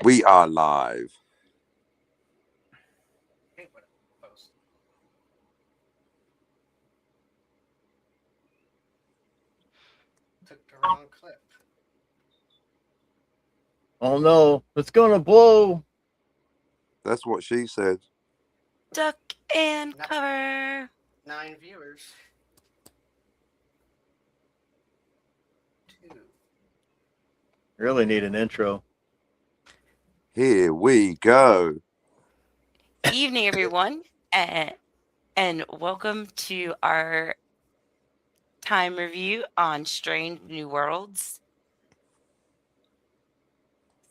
We are live. Took the wrong clip. Oh no, it's gonna blow. That's what she said. Duck and No. cover. 9 viewers. 2. Really need an intro. Here we go. Evening, everyone, and welcome to our time review on Strange New Worlds,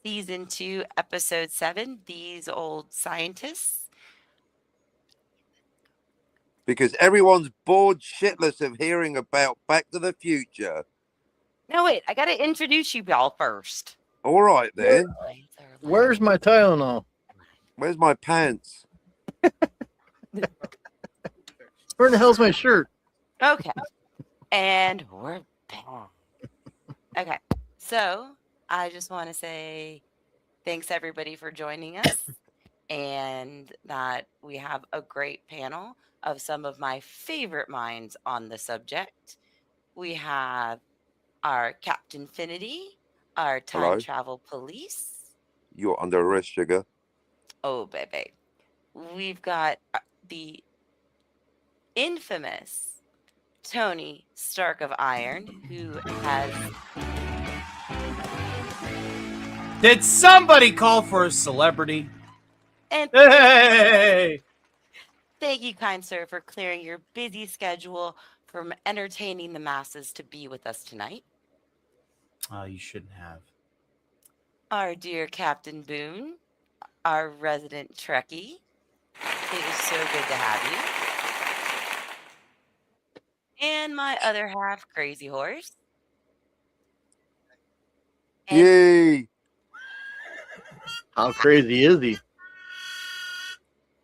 Season 2, Episode 7, These Old Scientists. Because everyone's bored shitless of hearing about Back to the Future. No, wait, I got to introduce you all first. All right, then. Where's my Tylenol? Where's my pants? Where the hell's my shirt? Okay. And we're back. Okay. So I just want to say thanks, everybody, for joining us. And that we have a great panel of some of my favorite minds on the subject. We have our Captain Finity, our time Hello? travel police. You're under arrest, sugar. Oh, baby. We've got the infamous Tony Stark of Iron, who has... Did somebody call for a celebrity? And Hey! thank you, kind sir, for clearing your busy schedule from entertaining the masses to be with us tonight. Oh, you shouldn't have. Our dear Captain Boone, our resident Trekkie. It is so good to have you. And my other half, Crazy Horse. And Yay! How crazy is he?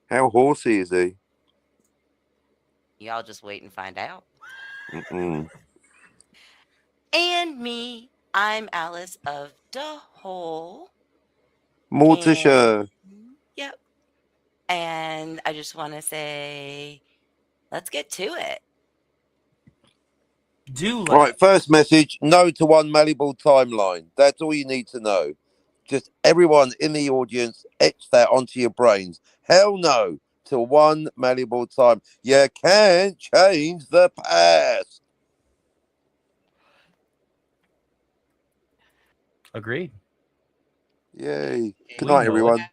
How horsey is he? y'all just wait and find out. Mm-mm. And me, I'm Alice of the Hole. Morticia. Yep. And I just want to say, let's get to it. Do All right, first message. No to One Malleable Timeline. That's all you need to know. Just everyone in the audience, etch that onto your brains. Hell no to One Malleable Time. You can't change the past. Agreed. Yay. Good We night, know everyone.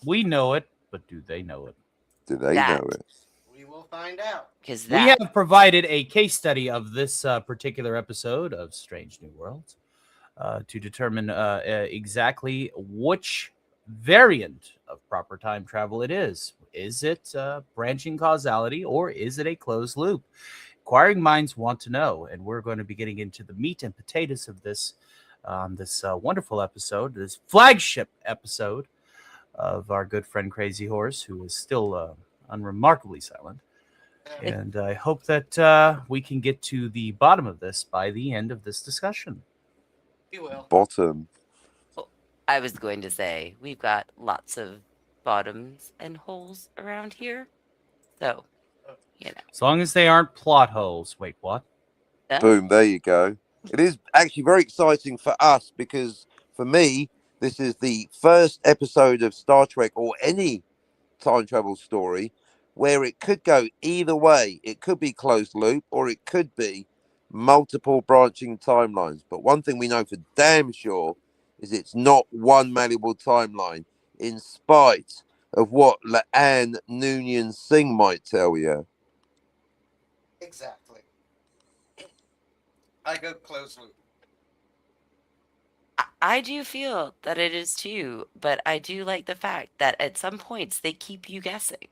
We know it, but do they know it? Do they That. know it? We will find out. Because We have provided a case study of this particular episode of Strange New Worlds to determine exactly which variant of proper time travel it is. Is it branching causality or is it a closed loop? Inquiring minds want to know, and we're going to be getting into the meat and potatoes of this wonderful episode, this flagship episode of our good friend Crazy Horse, who is still unremarkably silent. And I hope that we can get to the bottom of this by the end of this discussion. You will. Bottom. I was going to say, we've got lots of bottoms and holes around here. So, you know. As long as they aren't plot holes. Wait, what? No? Boom, there you go. It is actually very exciting for us because for me, this is the first episode of Star Trek or any time travel story where it could go either way. It could be closed loop or it could be multiple branching timelines. But one thing we know for damn sure is it's not one malleable timeline, in spite of what La'an Noonien Singh might tell you. Exactly. I go close loop. I do feel that it is too, but I do like the fact that at some points they keep you guessing.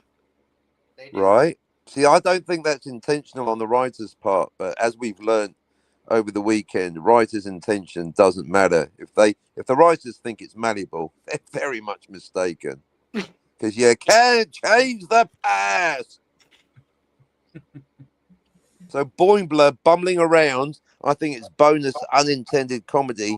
They do. Right? See, I don't think that's intentional on the writer's part, but as we've learned over the weekend, writer's intention doesn't matter. If the writers think it's malleable, they're very much mistaken. Because you can't change the past. So Boimler bumbling around, I think it's bonus unintended comedy.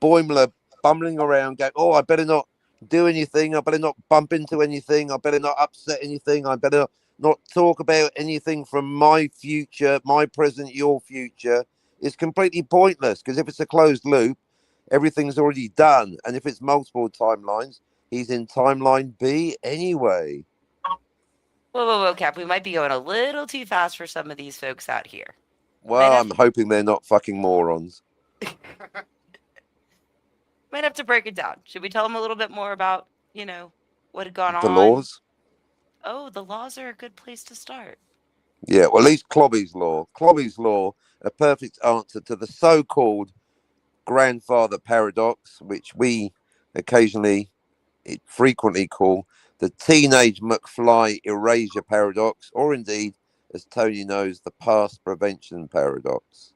Boimler bumbling around, going, "Oh, I better not do anything. I better not bump into anything. I better not upset anything. I better not talk about anything from my future, my present, your future," is completely pointless. Because if it's a closed loop, everything's already done. And if it's multiple timelines, he's in timeline B anyway. Whoa, Cap. We might be going a little too fast for some of these folks out here. Well, Might I'm hoping they're not fucking morons. Might have to break it down. Should we tell them a little bit more about, what had gone The on? laws? Oh, the laws are a good place to start. Yeah, well, at least Clobby's Law. Clobby's Law, a perfect answer to the so-called grandfather paradox, which we occasionally, frequently call the teenage McFly erasure paradox, or indeed, as Tony knows, the past prevention paradox.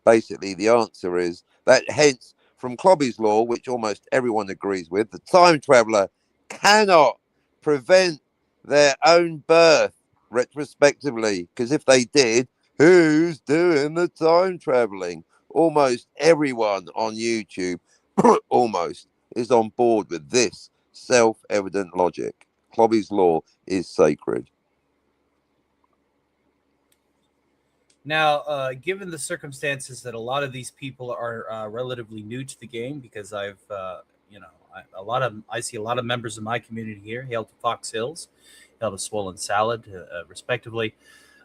Basically, the answer is that, hence, from Clobby's Law, which almost everyone agrees with, the time traveler cannot prevent their own birth retrospectively, because if they did, who's doing the time traveling? Almost everyone on YouTube, almost, is on board with this self-evident logic. Clobby's Law is sacred. Now, given the circumstances that a lot of these people are relatively new to the game, because I see a lot of members of my community here hail to Fox Hills, hail to Swollen Salad, respectively.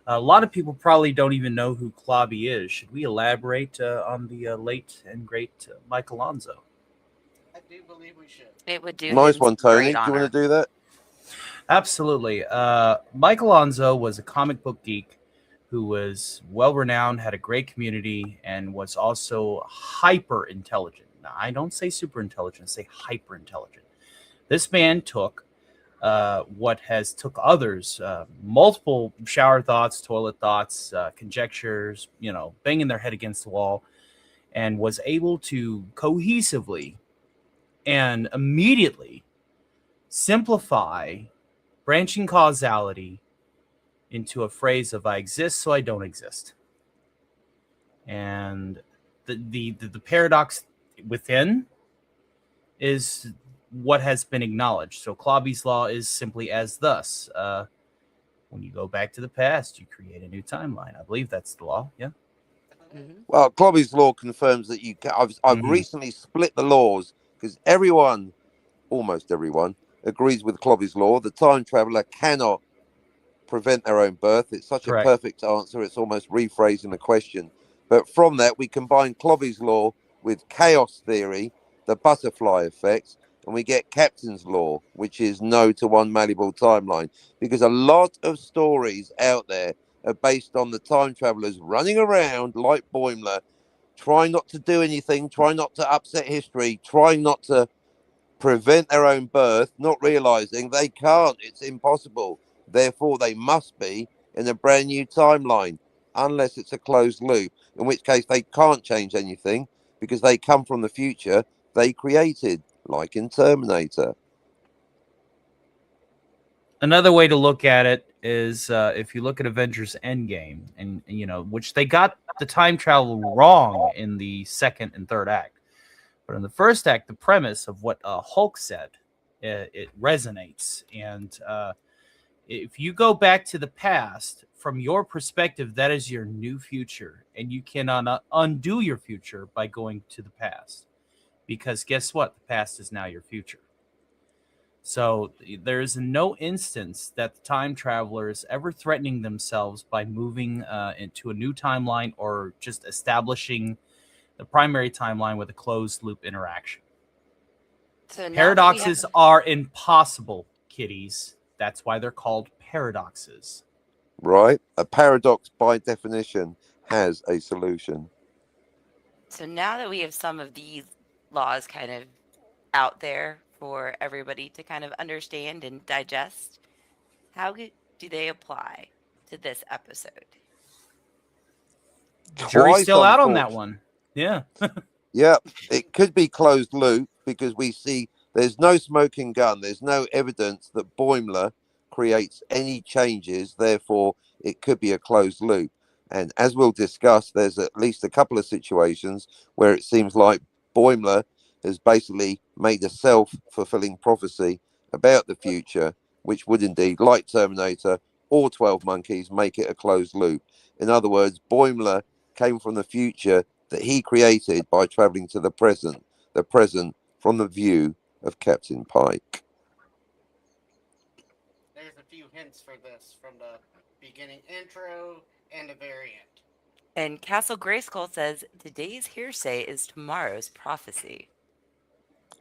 A lot of people probably don't even know who Clobby is. Should we elaborate on the late and great Mike Alonso? I do believe we should. It would do Nice him one, some Tony. great Do you honor. want to do that? Absolutely. Mike Alonso was a comic book geek who was well-renowned, had a great community, and was also hyper-intelligent. Now, I don't say super intelligent, I say hyper-intelligent. This man took what has took others, multiple shower thoughts, toilet thoughts, conjectures, banging their head against the wall, and was able to cohesively and immediately simplify branching causality into a phrase of "I exist, so I don't exist." And the paradox within is what has been acknowledged. So Clobby's Law is simply as thus: when you go back to the past, you create a new timeline. I believe that's the law. Yeah. Mhm. Well, Clobby's Law confirms that you can. I've recently split the laws because everyone, almost everyone, agrees with Clobby's Law. The time traveler cannot prevent their own birth. It's such Correct. a perfect answer. It's almost rephrasing the question. But from that, we combine Clobby's Law with chaos theory, the butterfly effect, and we get Captain's Law, which is no to One Malleable Timeline. Because a lot of stories out there are based on the time travelers running around like Boimler, trying not to do anything, trying not to upset history, trying not to prevent their own birth, not realizing they can't. It's impossible. Therefore, they must be in a brand new timeline, unless it's a closed loop, in which case they can't change anything because they come from the future they created, like in Terminator. Another way to look at it is if you look at Avengers Endgame, and which they got the time travel wrong in the second and third act, but in the first act, the premise of what Hulk said, it resonates. And if you go back to the past, from your perspective, that is your new future, and you cannot undo your future by going to the past, because guess what? The past is now your future. So there is no instance that the time traveler is ever threatening themselves by moving into a new timeline or just establishing the primary timeline with a closed loop interaction. So now that we Paradoxes have- are impossible, kiddies. That's why they're called paradoxes. Right? A paradox, by definition, has a solution. So now that we have some of these laws kind of out there for everybody to kind of understand and digest, how do they apply to this episode? Jury's Twice, still out on that unfortunately. one. Yeah. Yeah, it could be closed loop because we see there's no smoking gun. There's no evidence that Boimler creates any changes. Therefore, it could be a closed loop. And as we'll discuss, there's at least a couple of situations where it seems like Boimler has basically made a self-fulfilling prophecy about the future, which would indeed, like Terminator or 12 Monkeys, make it a closed loop. In other words, Boimler came from the future that he created by traveling to the present from the view of Captain Pike. There's a few hints for this from the beginning intro and the very end. And Castle Grayskull says today's hearsay is tomorrow's prophecy.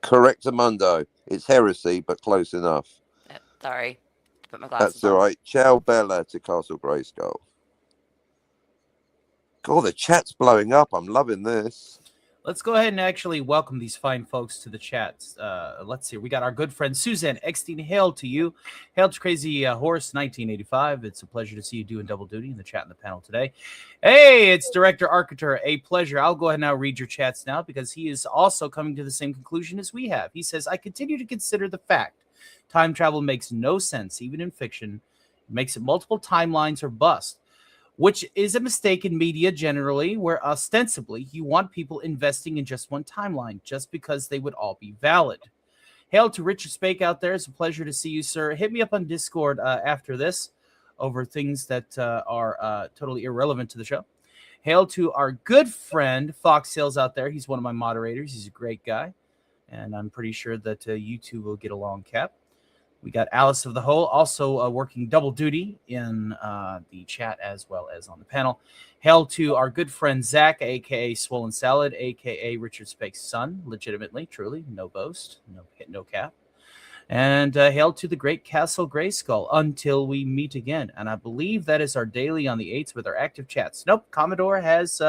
Correctamundo. It's heresy, but close enough. Oh, sorry. Put my glasses That's all on. right. Ciao Bella to Castle Grayskull. God, the chat's blowing up. I'm loving this. Let's go ahead and actually welcome these fine folks to the chats. Let's see. We got our good friend Suzanne Eckstein. Hail to you. Hail to Crazy Horse 1985. It's a pleasure to see you doing double duty in the chat and the panel today. Hey, it's Director Arcater. A pleasure. I'll go ahead and now read your chats now because he is also coming to the same conclusion as we have. He says, I continue to consider the fact time travel makes no sense, even in fiction. It makes it multiple timelines or bust, which is a mistake in media generally, where ostensibly you want people investing in just one timeline, just because they would all be valid. Hail to Richard Spake out there. It's a pleasure to see you, sir. Hit me up on Discord after this over things that are totally irrelevant to the show. Hail to our good friend Fox Sales out there. He's one of my moderators. He's a great guy, and I'm pretty sure that you two will get along, Cap. We got Alice of the Hole also working double duty in the chat as well as on the panel. Hail to our good friend Zach, a.k.a. Swollen Salad, a.k.a. Richard Spake's son. Legitimately, truly, no boast, no cap. And hail to the great Castle Grayskull until we meet again. And I believe that is our daily on the 8th with our active chats. Nope, Commodore has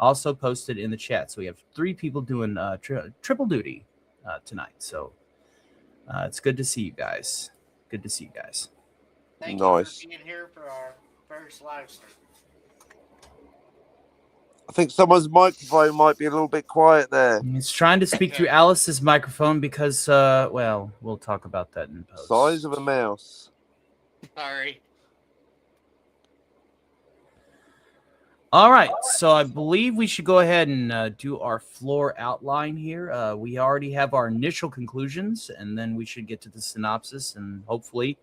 also posted in the chat. So we have 3 people doing triple duty tonight. So it's good to see you guys. Good to see you guys. Thank Nice. you for being here for our first live stream. I think someone's microphone might be a little bit quiet there. He's trying to speak through Alice's microphone because, well, we'll talk about that in post. Size of a mouse. Sorry. All right, so I believe we should go ahead and do our floor outline here. We already have our initial conclusions, and then we should get to the synopsis, and hopefully,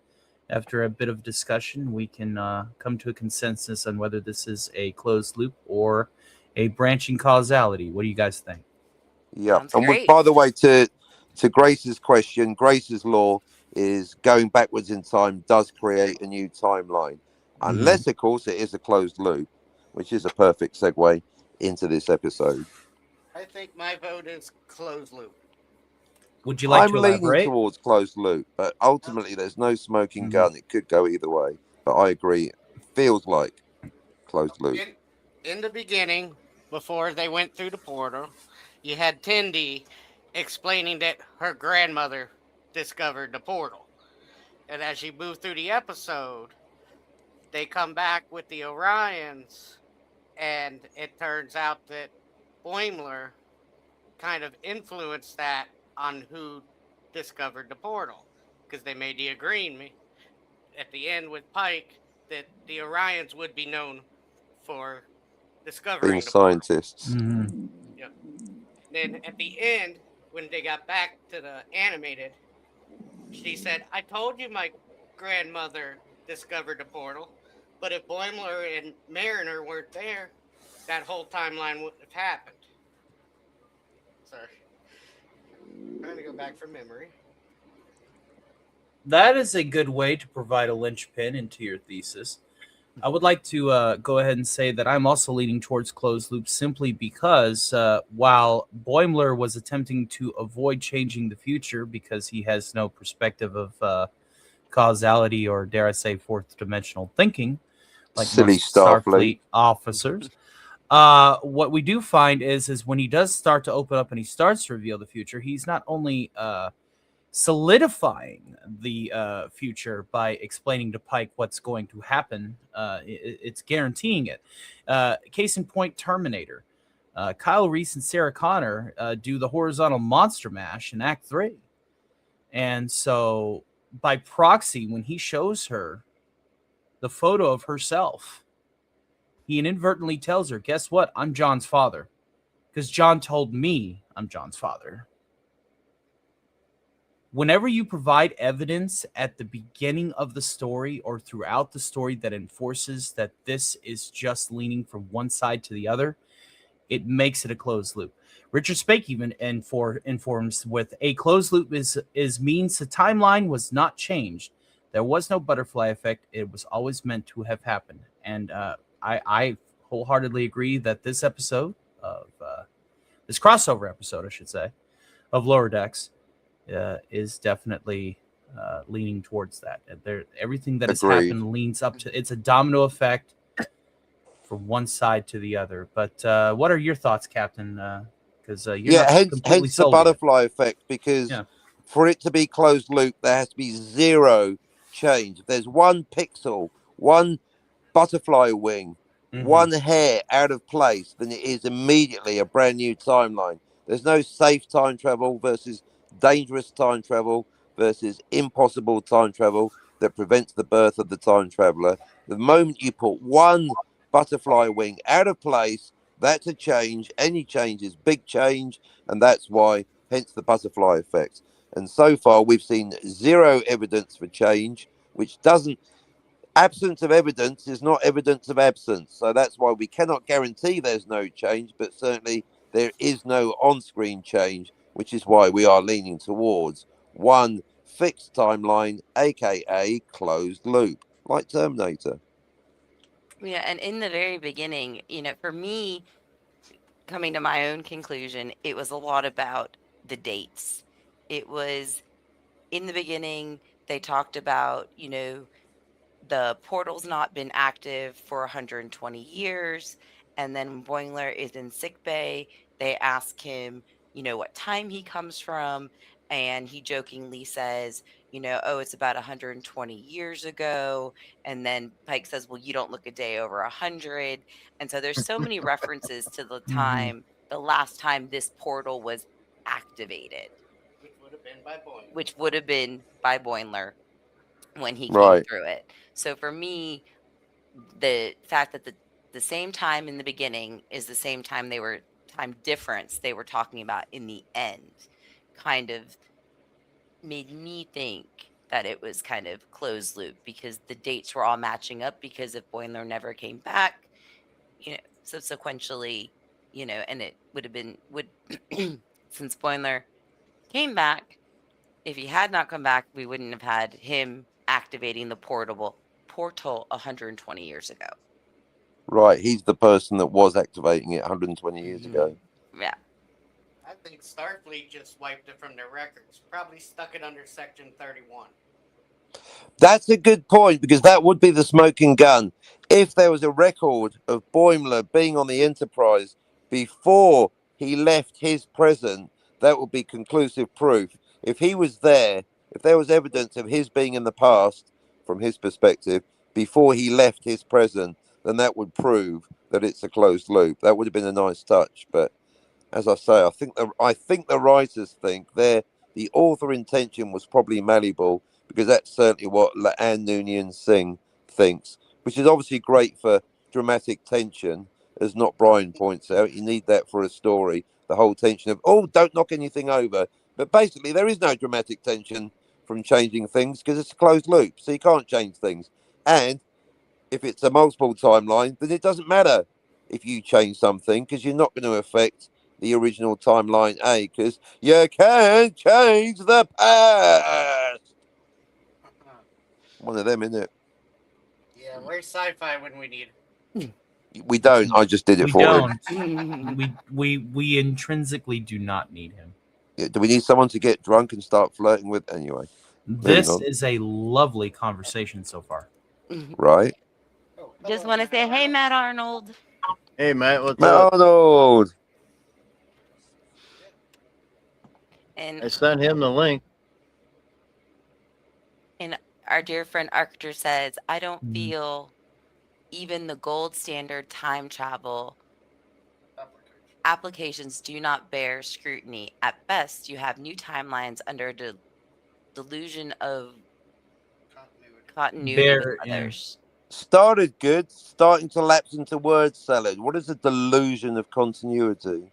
after a bit of discussion, we can come to a consensus on whether this is a closed loop or a branching causality. What do you guys think? Yeah. Sounds And great. by the way, to Grace's question, Grace's law is going backwards in time does create a new timeline. Unless, of course, it is a closed loop, which is a perfect segue into this episode. I think my vote is closed loop. Would you like I'm to leaning elaborate? towards closed loop, but ultimately there's no smoking gun. It could go either way. But I agree. It feels like closed loop. In the beginning, before they went through the portal, you had Tindy explaining that her grandmother discovered the portal. And as you move through the episode, they come back with the Orions, and it turns out that Boimler kind of influenced that on who discovered the portal, because they made the agreement at the end with Pike that the Orions would be known for discovering Being the portal. scientists. Mm-hmm. Yep. Then at the end, when they got back to the animated, she said, I told you my grandmother discovered the portal, but if Boimler and Mariner weren't there, that whole timeline wouldn't have happened. Sorry. Trying to go back from memory. That is a good way to provide a linchpin into your thesis. I would like to go ahead and say that I'm also leaning towards closed loop simply because while Boimler was attempting to avoid changing the future because he has no perspective of causality or, dare I say, fourth dimensional thinking, like Silly most Starfleet Starfleet officers, what we do find is when he does start to open up and he starts to reveal the future, he's not only solidifying the future by explaining to Pike what's going to happen. It's guaranteeing it. Case in point, Terminator. Kyle Reese and Sarah Connor do the horizontal monster mash in Act 3. And so by proxy, when he shows her the photo of herself, he inadvertently tells her, guess what? I'm John's father. because John told me, I'm John's father. Whenever you provide evidence at the beginning of the story or throughout the story that enforces that this is just leaning from one side to the other, it makes it a closed loop. Richard Spake even informs with a closed loop is means the timeline was not changed. There was no butterfly effect. It was always meant to have happened. And I wholeheartedly agree that this episode of this crossover episode, I should say, of Lower Decks is definitely leaning towards that. Everything that has Agreed. happened leans up to. It's a domino effect from one side to the other. But what are your thoughts, Captain? Because you're Yeah, not hence completely the sold yet. butterfly effect, because Yeah. for it to be closed loop, there has to be zero change. If there's one pixel, one butterfly wing, one hair out of place, then it is immediately a brand new timeline. There's no safe time travel versus dangerous time travel versus impossible time travel that prevents the birth of the time traveler. The moment you put one butterfly wing out of place, that's a change. Any change is big change, and that's why, hence the butterfly effect. And so far, we've seen zero evidence for change, which doesn't. Absence of evidence is not evidence of absence. So that's why we cannot guarantee there's no change, but certainly there is no on screen change, which is why we are leaning towards one fixed timeline, aka closed loop, like Terminator. Yeah, and in the very beginning, for me, coming to my own conclusion, it was a lot about the dates. It was in the beginning, they talked about, the portal's not been active for 120 years. And then when Boimler is in sick bay, they ask him, what time he comes from. And he jokingly says, oh, it's about 120 years ago. And then Pike says, well, you don't look a day over 100. And so there's so many references to the time, the last time this portal was activated, Which would have been by Boeing. which would have been by Boimler when he came Right. through it. So for me, the fact that the same time in the beginning is the same time time difference they were talking about in the end kind of made me think that it was kind of closed loop, because the dates were all matching up, because if Boimler never came back, so sequentially, and it would have been since Boimler came back, if he had not come back, we wouldn't have had him activating the portal 120 years ago. Right. He's the person that was activating it 120 years ago. Yeah. I think Starfleet just wiped it from their records. Probably stuck it under Section 31. That's a good point, because that would be the smoking gun. If there was a record of Boimler being on the Enterprise before he left his present, that would be conclusive proof. If he was there, if there was evidence of his being in the past, from his perspective, before he left his present, then that would prove that it's a closed loop. That would have been a nice touch. But as I say, I think the writers think the author intention was probably malleable, because that's certainly what Anne Noonien Singh thinks, which is obviously great for dramatic tension, as Not Brian points out. You need that for a story, the whole tension of, oh, don't knock anything over. But basically, there is no dramatic tension from changing things, because it's a closed loop, so you can't change things. And if it's a multiple timeline, then it doesn't matter if you change something, because you're not going to affect the original timeline A, because you can't change the past. One of them, isn't it? Yeah, where's sci-fi when we need it? We don't. I just did it We for him. don't. We intrinsically do not need him. Yeah, do we need someone to get drunk and start flirting with? Anyway, This on. is a lovely conversation so far. Right? Oh, Just hello, want to Matt say, hey, Arnold. Matt Arnold. Hey, Matt, what's Matt up? Arnold. I And sent him the link. our dear friend Arctur says, I don't Mm. feel even the gold standard time travel applications do not bear scrutiny. At best, you have new timelines under delusion of continuity with Bear, yeah. others. Started good, starting to lapse into word salad. What is a delusion of continuity?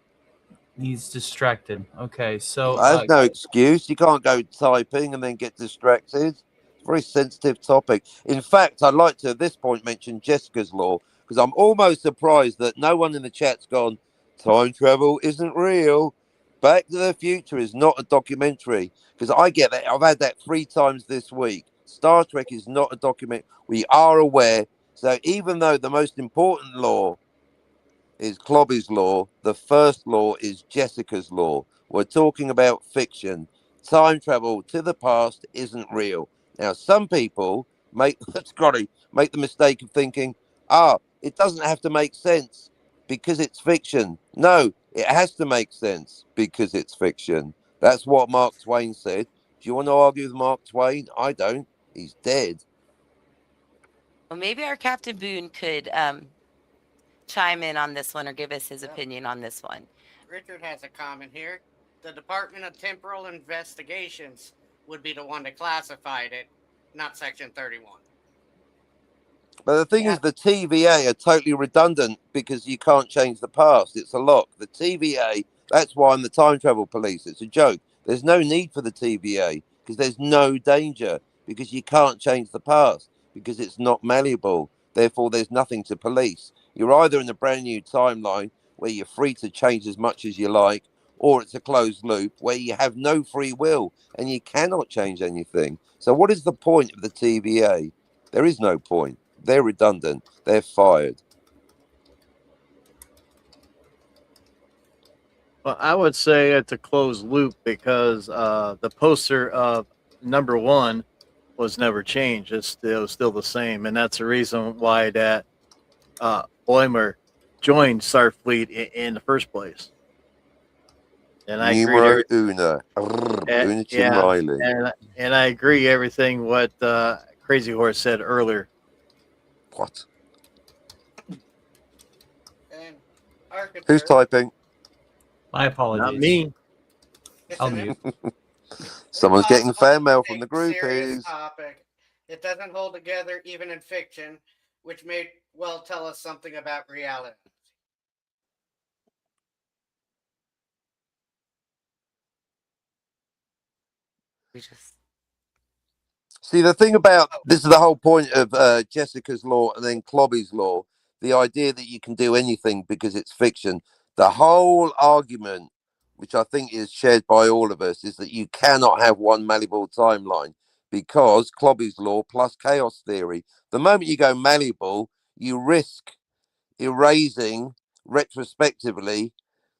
He's distracted. Okay, so That's no excuse. You can't go typing and then get distracted. It's a very sensitive topic. In fact, I'd like to at this point mention Jessica's Law because I'm almost surprised that no one in the chat's gone, time travel isn't real. Back to the Future is not a documentary because I get that. I've had that 3 times this week. Star Trek is not a document. We are aware. So even though the most important law is Clobby's law. The first law is Jessica's law. We're talking about fiction. Time travel to the past isn't real. Now, some people Scotty, make the mistake of thinking, it doesn't have to make sense because it's fiction. No, it has to make sense because it's fiction. That's what Mark Twain said. Do you want to argue with Mark Twain? I don't. He's dead. Well, maybe our Captain Boone could chime in on this one or give us his opinion on this one. Richard has a comment here. The Department of Temporal Investigations would be the one that classified it, not Section 31. But the thing is, the TVA are totally redundant because you can't change the past. It's a lock. The TVA, that's why I'm the time travel police. It's a joke. There's no need for the TVA because there's no danger because you can't change the past because it's not malleable. Therefore, there's nothing to police. You're either in a brand new timeline where you're free to change as much as you like, or it's a closed loop where you have no free will and you cannot change anything. So, what is the point of the TVA? There is no point. They're redundant. They're fired. Well, I would say it's a closed loop because the poster of number one was never changed. It was still the same, and that's the reason why that Boimer joined Starfleet in the first place. And I agree. Numero una. Una Chin Yeah, Riley. and I agree everything what Crazy Horse said earlier. What? And Who's typing? my apologies. Not me. I'll mute. Someone's getting fan mail from the serious groupies. topic. It doesn't hold together even in fiction, which may well tell us something about reality. We just See, the thing about this is the whole point of Jessica's law and then Clobby's law, the idea that you can do anything because it's fiction. The whole argument, which I think is shared by all of us, is that you cannot have one malleable timeline because Clobby's law plus chaos theory. The moment you go malleable, you risk erasing retrospectively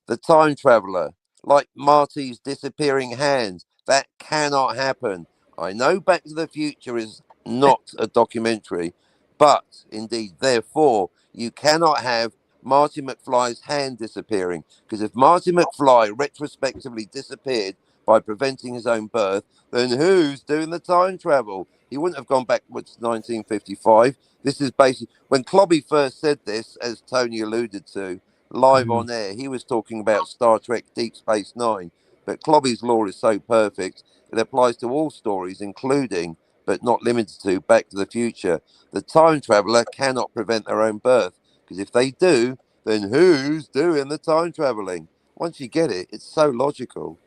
the time traveler, like Marty's disappearing hands. That cannot happen. I know Back to the Future is not a documentary, but indeed, therefore, you cannot have Marty McFly's hand disappearing. Because if Marty McFly retrospectively disappeared by preventing his own birth, then who's doing the time travel? He wouldn't have gone backwards to 1955. This is basically when Clobby first said this, as Tony alluded to, live on air. He was talking about Star Trek Deep Space Nine. But Clobby's law is so perfect, it applies to all stories, including, but not limited to, Back to the Future. The time traveler cannot prevent their own birth, because if they do, then who's doing the time traveling? Once you get it, it's so logical.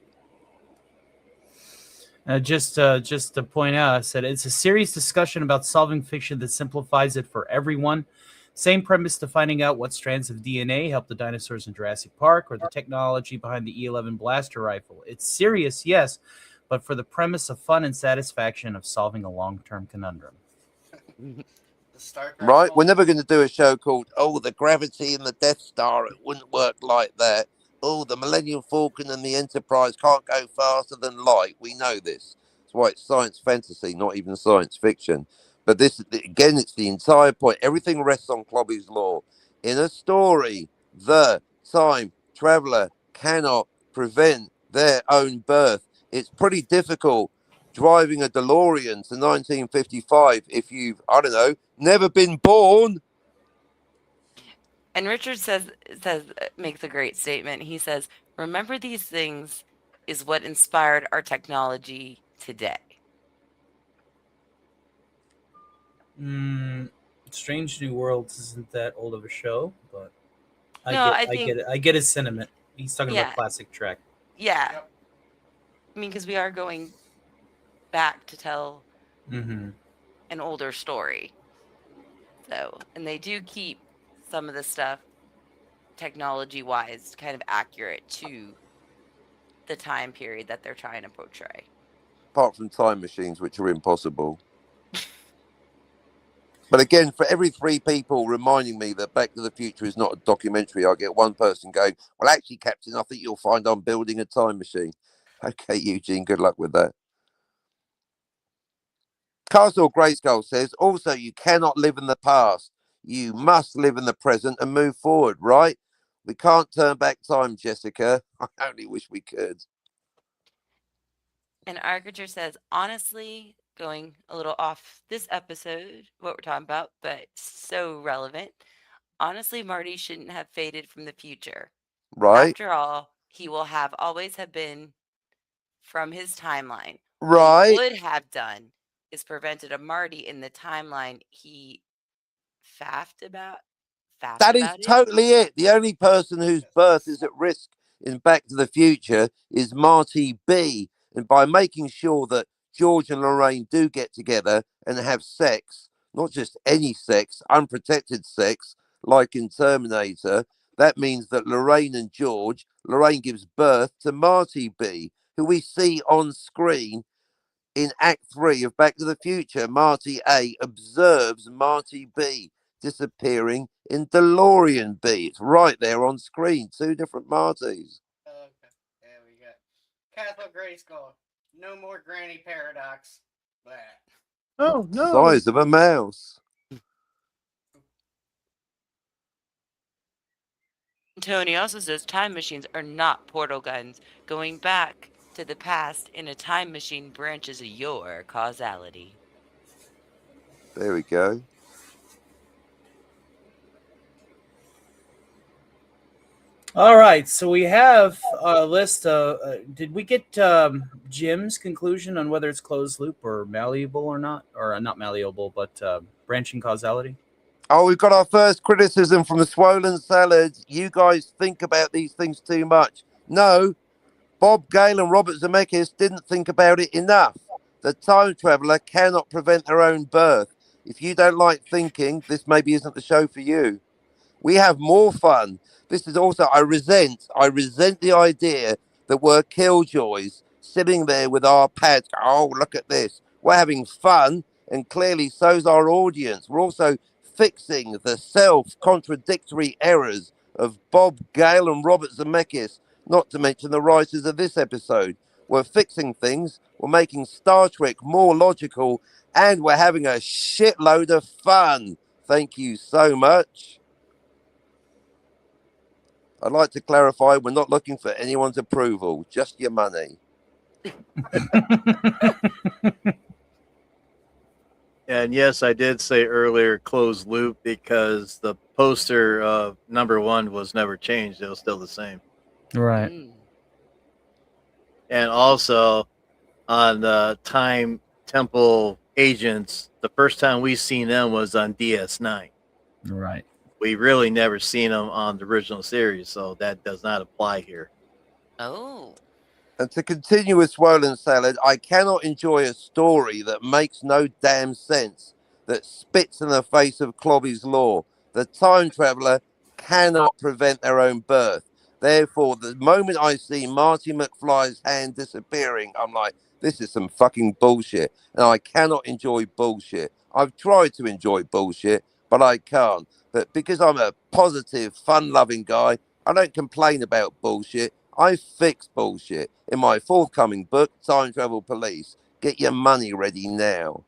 Just to point out, I said it's a serious discussion about solving fiction that simplifies it for everyone. Same premise to finding out what strands of DNA helped the dinosaurs in Jurassic Park or the technology behind the E11 blaster rifle. It's serious, yes, but for the premise of fun and satisfaction of solving a long-term conundrum. Right? We're never going to do a show called, the gravity in the Death Star, it wouldn't work like that. Oh, the Millennium Falcon and the Enterprise can't go faster than light. We know this. That's why it's science fantasy, not even science fiction. But this, again, it's the entire point. Everything rests on Clobby's law. In a story, the time traveler cannot prevent their own birth. It's pretty difficult driving a DeLorean to 1955 if you've, I don't know, never been born. And Richard makes a great statement. He says, "Remember these things is what inspired our technology today." Strange New Worlds isn't that old of a show, but I get his sentiment. He's talking Yeah. about classic Trek. Yeah. Yep. I mean, because we are going back to tell Mm-hmm. an older story. So, and they do keep some of the stuff technology wise kind of accurate to the time period that they're trying to portray. Apart from time machines, which are impossible. But again, for every 3 people reminding me that Back to the Future is not a documentary, I get one person going, well, actually, Captain, I think you'll find I'm building a time machine. Okay, Eugene, good luck with that. Castle Grayskull says, also, you cannot live in the past. You must live in the present and move forward, right? We can't turn back time, Jessica. I only wish we could. And Archer says, honestly, going a little off this episode, what we're talking about, but so relevant. Honestly, Marty shouldn't have faded from the future. Right? After all, he will have always have been from his timeline. What he Right? would have done is prevented a Marty in the timeline he faffed about. That is It. totally it. The only person whose birth is at risk in Back to the Future is Marty B. And by making sure that George and Lorraine do get together and have sex, not just any sex, unprotected sex, like in Terminator, that means that Lorraine gives birth to Marty B, who we see on screen in Act 3 of Back to the Future. Marty A observes Marty B disappearing in DeLorean B. It's right there on screen. 2 different Martys. Okay. There we go. Castle Grayskull. No more Granny Paradox. Blah. Oh no! Size of a mouse. Tony also says time machines are not portal guns. Going back to the past in a time machine branches your causality. There we go. All right, so we have a list. Did we get Jim's conclusion on whether it's closed loop or malleable or not, or not malleable, but branching causality? Oh, we've got our first criticism from the Swollen Salad. You guys think about these things too much. No, Bob Gale and Robert Zemeckis didn't think about it enough. The time traveler cannot prevent their own birth. If you don't like thinking, this maybe isn't the show for you. We have more fun. This is also, I resent the idea that we're killjoys sitting there with our pads. Oh, look at this. We're having fun, and clearly so's our audience. We're also fixing the self-contradictory errors of Bob Gale and Robert Zemeckis, not to mention the writers of this episode. We're fixing things, we're making Star Trek more logical, and we're having a shitload of fun. Thank you so much. I'd like to clarify, we're not looking for anyone's approval, just your money. And yes, I did say earlier closed loop because the poster of number 1 was never changed. It was still the same. Right. And also on the Time Temple agents, the first time we seen them was on DS9. Right. We really never seen them on the original series, so that does not apply here. Oh. And to continue with Swollen Salad, I cannot enjoy a story that makes no damn sense, that spits in the face of Clobby's law. The time traveler cannot prevent their own birth. Therefore, the moment I see Marty McFly's hand disappearing, I'm like, this is some fucking bullshit. And I cannot enjoy bullshit. I've tried to enjoy bullshit, but I can't. But because I'm a positive, fun-loving guy, I don't complain about bullshit. I fix bullshit in my forthcoming book, Time Travel Police. Get your money ready now.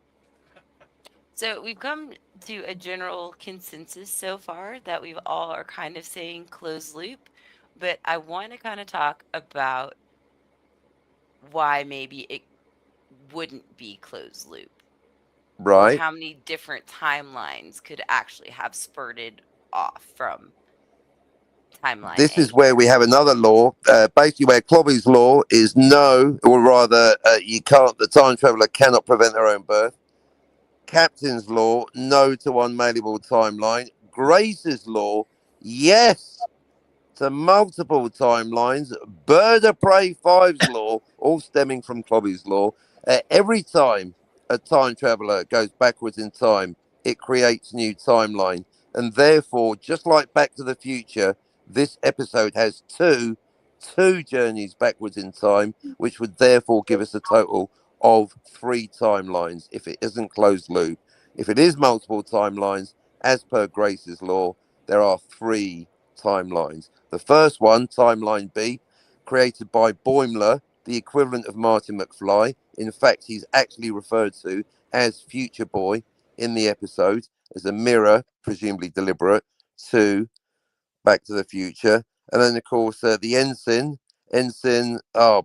So we've come to a general consensus so far that we've all are kind of saying closed loop, but I want to kind of talk about why maybe it wouldn't be closed loop. Or Right? how many different timelines could actually have spurted off from timeline This A. is where we have another law, basically where Clobby's law is no, or rather, you can't, the time traveler cannot prevent their own birth. Captain's law, no to One Malleable Timeline. Grace's law, yes to multiple timelines, Bird of Prey 5's law, all stemming from Clobby's law. Every time a time traveler goes backwards in time, it creates new timeline. And therefore, just like Back to the Future, this episode has two journeys backwards in time, which would therefore give us a total of 3 timelines if it isn't closed loop. If it is multiple timelines, as per Grace's law, there are 3 timelines. The first one, timeline B, created by Boimler, the equivalent of Martin McFly. In fact, he's actually referred to as Future Boy in the episode as a mirror, presumably deliberate, to Back to the Future. And then, of course, the ensign,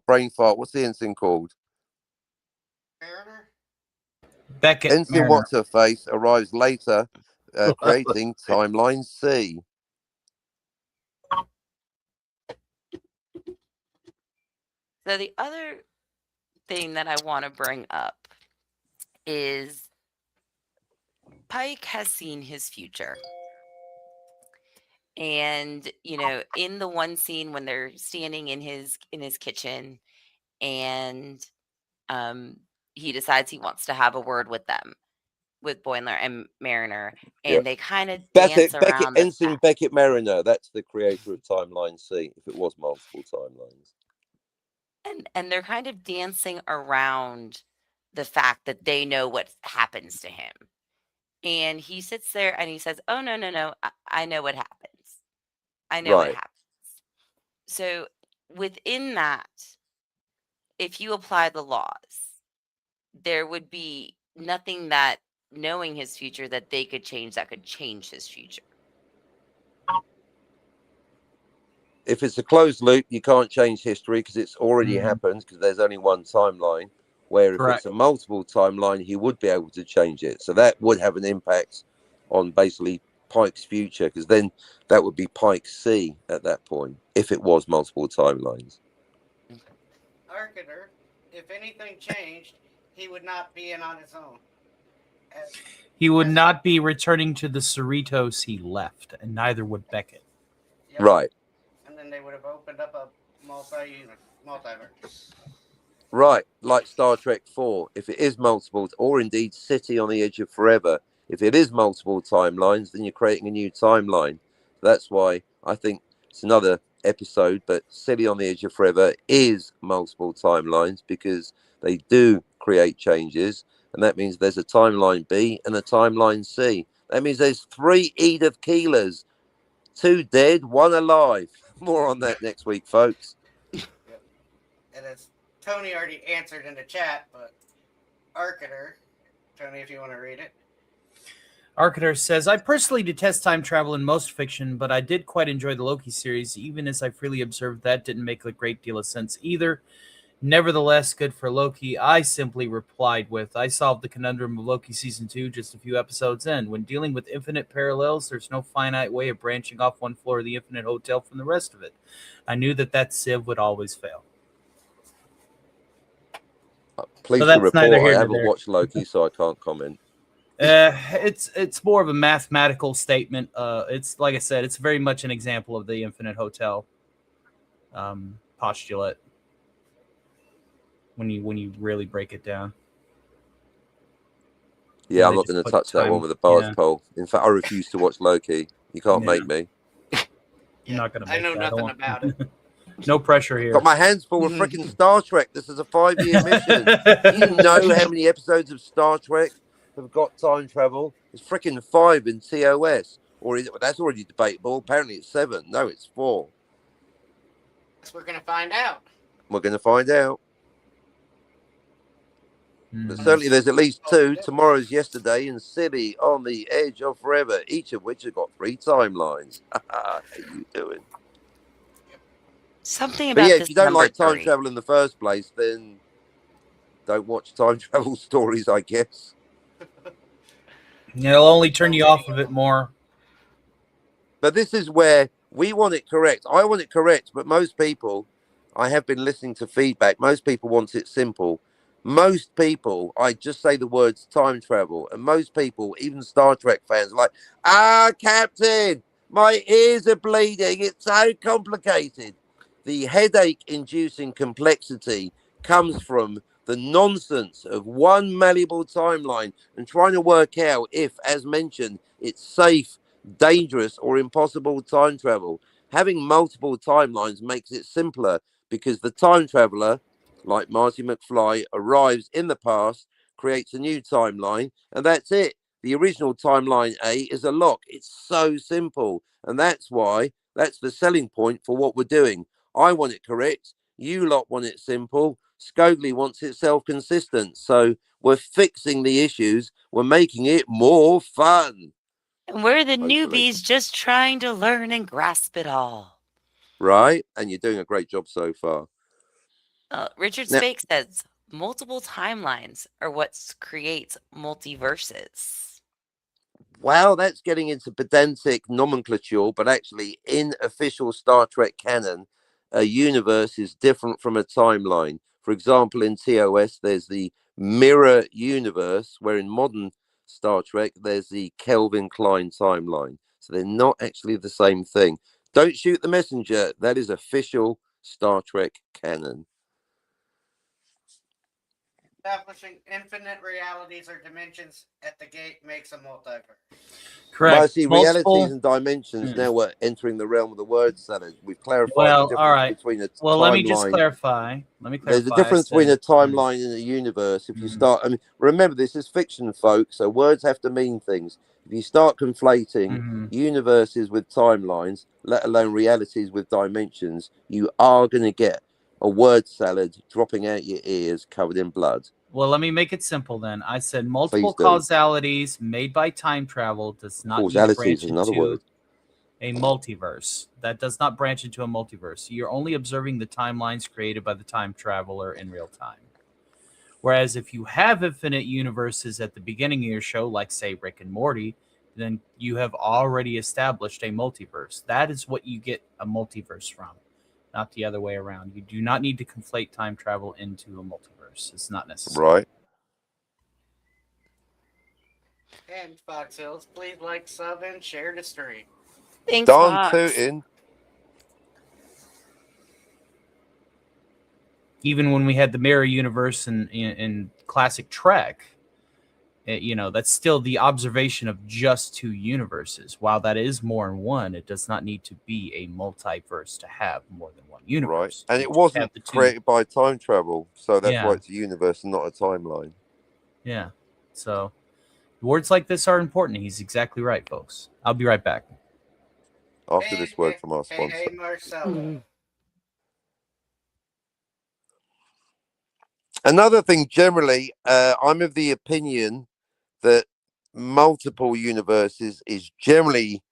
brain fart. What's the ensign called? Mariner? Beckett Ensign Mariner. What's Her Face arrives later, creating Timeline C. So the other thing that I want to bring up is Pike has seen his future. And, you know, in the one scene when they're standing in his kitchen and he decides he wants to have a word with them, with Boimler and Mariner, and Yep. they kind of dance around the Ensign fact. Beckett Mariner. That's the creator of Timeline C. If it was multiple timelines. And they're kind of dancing around the fact that they know what happens to him. And he sits there and he says, "Oh, no. I know what happens. I know what Right. happens." So within that, if you apply the laws, there would be nothing that knowing his future that they could change that could change his future. If it's a closed loop, you can't change history because it's already Mhm. happened because there's only one timeline. Where if Correct. it's a multiple timeline, he would be able to change it. So that would have an impact on basically Pike's future because then that would be Pike C at that point if it was multiple timelines. Arcater, if anything changed, he would not be in on his own. He would not be returning to the Cerritos he left, and neither would Beckett. Yep. Right. And then they would have opened up a multiverse. Right, like Star Trek 4, if it is multiple, or indeed City on the Edge of Forever, if it is multiple timelines, then you're creating a new timeline. That's why I think it's another episode, but City on the Edge of Forever is multiple timelines because they do create changes, and that means there's a timeline B and a timeline C. That means there's 3 Edith Keelers, 2 dead, 1 alive. More on that next week, folks. Yep. And as Tony already answered in the chat, but Arcater, Tony, if you want to read it. Arcater says, I personally detest time travel in most fiction, but I did quite enjoy the Loki series, even as I freely observed that didn't make a great deal of sense either. Nevertheless, good for Loki. I simply replied with, I solved the conundrum of Loki Season 2 just a few episodes in. When dealing with infinite parallels, there's no finite way of branching off one floor of the infinite hotel from the rest of it. I knew that sieve would always fail. Please So that's report. neither here I nor haven't there. watched Loki, so I can't comment. It's more of a mathematical statement. It's like I said, it's very much an example of the infinite hotel postulate when you really break it down. Yeah, And I'm they not just going to put touch that time- one with a barge yeah. pole. In fact, I refuse to watch Loki. You can't Yeah. make me. You're not gonna. I know make that. nothing don't- about it. No pressure here. Got my hands full with freaking Star Trek. This is a 5-year mission. Do you know how many episodes of Star Trek have got time travel? It's freaking 5 in TOS. Or is it, that's already debatable. Apparently it's 7. No, it's 4. Guess we're going to find out. We're going to find out. But certainly there's at least 2. Tomorrow's yesterday and City on the Edge of Forever, each of which have got 3 timelines. How you doing? Something But about yeah, this if you don't number like time 3. travel in the first place, then don't watch time travel stories, I guess. It'll only turn you off of it more. But this is where we want it correct. I want it correct, but most people, I have been listening to feedback, most people want it simple. Most people, I just say the words time travel, and most people, even Star Trek fans, are like, Captain, My ears are bleeding. It's so complicated. The headache inducing complexity comes from the nonsense of one malleable timeline and trying to work out if, as mentioned, it's safe, dangerous, or impossible time travel. Having multiple timelines makes it simpler because the time traveler, like Marty McFly, arrives in the past, creates a new timeline, and that's it. The original timeline A is a lock. It's so simple. And that's the selling point for what we're doing. I want it correct. You lot want it simple. Scogely wants it self consistent. So we're fixing the issues. We're making it more fun. And we're the Hopefully. newbies just trying to learn and grasp it all. Right? And you're doing a great job so far. Richard Now, Spake says multiple timelines are what creates multiverses. well, that's getting into pedantic nomenclature, but actually, in official Star Trek canon, a universe is different from a timeline. For example, in TOS, there's the mirror universe, where in modern Star Trek, there's the Kelvin Klein timeline. So they're not actually the same thing. Don't shoot the messenger. That is official Star Trek canon. Establishing infinite realities or dimensions at the gate makes a multiverse. Correct. Well, I see Multiple. realities and dimensions. Now we're entering the realm of the word salad. We've clarified Well, the all difference right. between a Well, let me just timeline. clarify. Let me clarify. There's a difference between a timeline and a universe. If you start, I mean, remember this is fiction, folks. So words have to mean things. If you start conflating universes with timelines, let alone realities with dimensions, you are going to get a word salad dropping out your ears, covered in blood. Well, let me make it simple then. I said multiple Please do. causalities made by time travel does not need to Causality branch is another into word. a multiverse. That does not branch into a multiverse. You're only observing the timelines created by the time traveler in real time. Whereas if you have infinite universes at the beginning of your show, like say Rick and Morty, then you have already established a multiverse. That is what you get a multiverse from, not the other way around. You do not need to conflate time travel into a multiverse. It's not necessary. Right. And Fox Hills, please like, sub, and share the stream. Thanks, Darn Fox. tootin'. Even when we had the mirror universe in classic Trek, that's still the observation of just two universes. While that is more than one, it does not need to be a multiverse to have more than one universe. Right. And it wasn't created by time travel. So that's why it's a universe and not a timeline. Yeah. So words like this are important. He's exactly right, folks. I'll be right back. After this word from our sponsor. Hey, Marcelo. Another thing, generally, I'm of the opinion that multiple universes is generally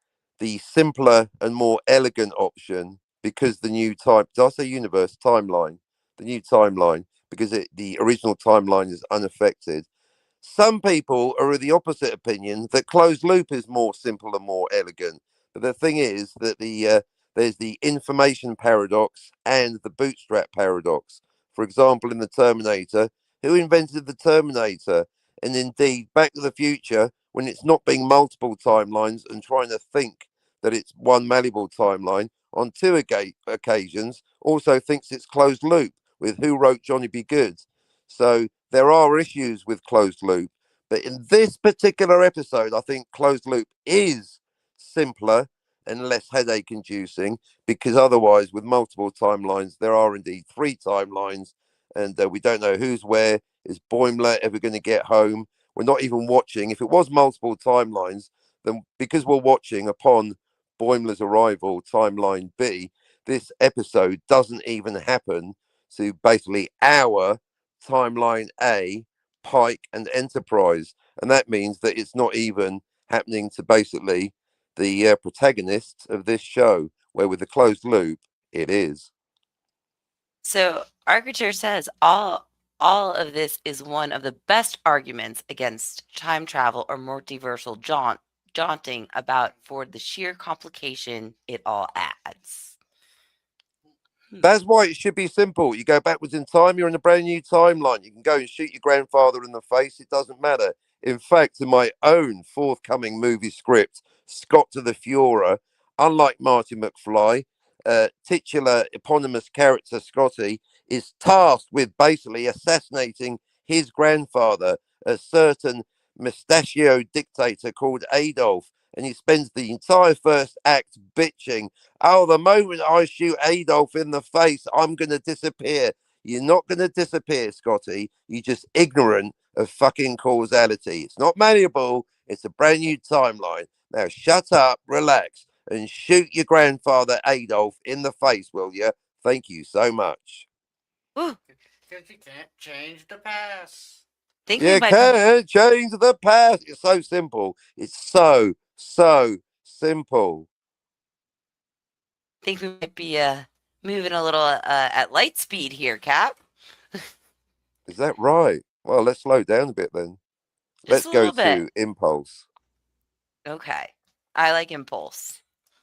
the simpler and more elegant option because the new type, did I say universe? Timeline. The new timeline, because the original timeline is unaffected. Some people are of the opposite opinion that closed loop is more simple and more elegant. But the thing is that there's the information paradox and the bootstrap paradox. For example, in the Terminator, who invented the Terminator? And indeed, Back to the Future, when it's not being multiple timelines and trying to think that it's one malleable timeline, on two occasions also thinks it's closed loop with who wrote Johnny Be Good. So there are issues with closed loop. But in this particular episode, I think closed loop is simpler and less headache inducing because otherwise, with multiple timelines, there are indeed three timelines and we don't know who's where. Is Boimler ever going to get home? We're not even watching. If it was multiple timelines, then because we're watching upon Boimler's arrival, timeline B, this episode doesn't even happen to basically our timeline A, Pike and Enterprise. And that means that it's not even happening to basically the protagonists of this show, where with the closed loop, it is. So Archer says all of this is one of the best arguments against time travel or multiversal jaunting about for the sheer complication it all adds. That's why it should be simple. You go backwards in time, you're in a brand new timeline. You can go and shoot your grandfather in the face. It doesn't matter. In fact, in my own forthcoming movie script, Scott to the Fuhrer, unlike Marty McFly, titular eponymous character Scotty is tasked with basically assassinating his grandfather, a certain mustachioed dictator called Adolf. And he spends the entire first act bitching, oh, the moment I shoot Adolf in the face, I'm going to disappear. You're not going to disappear, Scotty. You're just ignorant of fucking causality. It's not malleable. It's a brand new timeline. Now shut up, relax, and shoot your grandfather Adolf in the face, will you? Thank you so much. Whew. Because you can't change the past. Think we You might be can't change the past. It's so simple. It's so simple. think we might be moving a little at light speed here, Cap. Is that right? Well, let's slow down a bit then. Just Let's a go little bit. to impulse. Okay. I like impulse.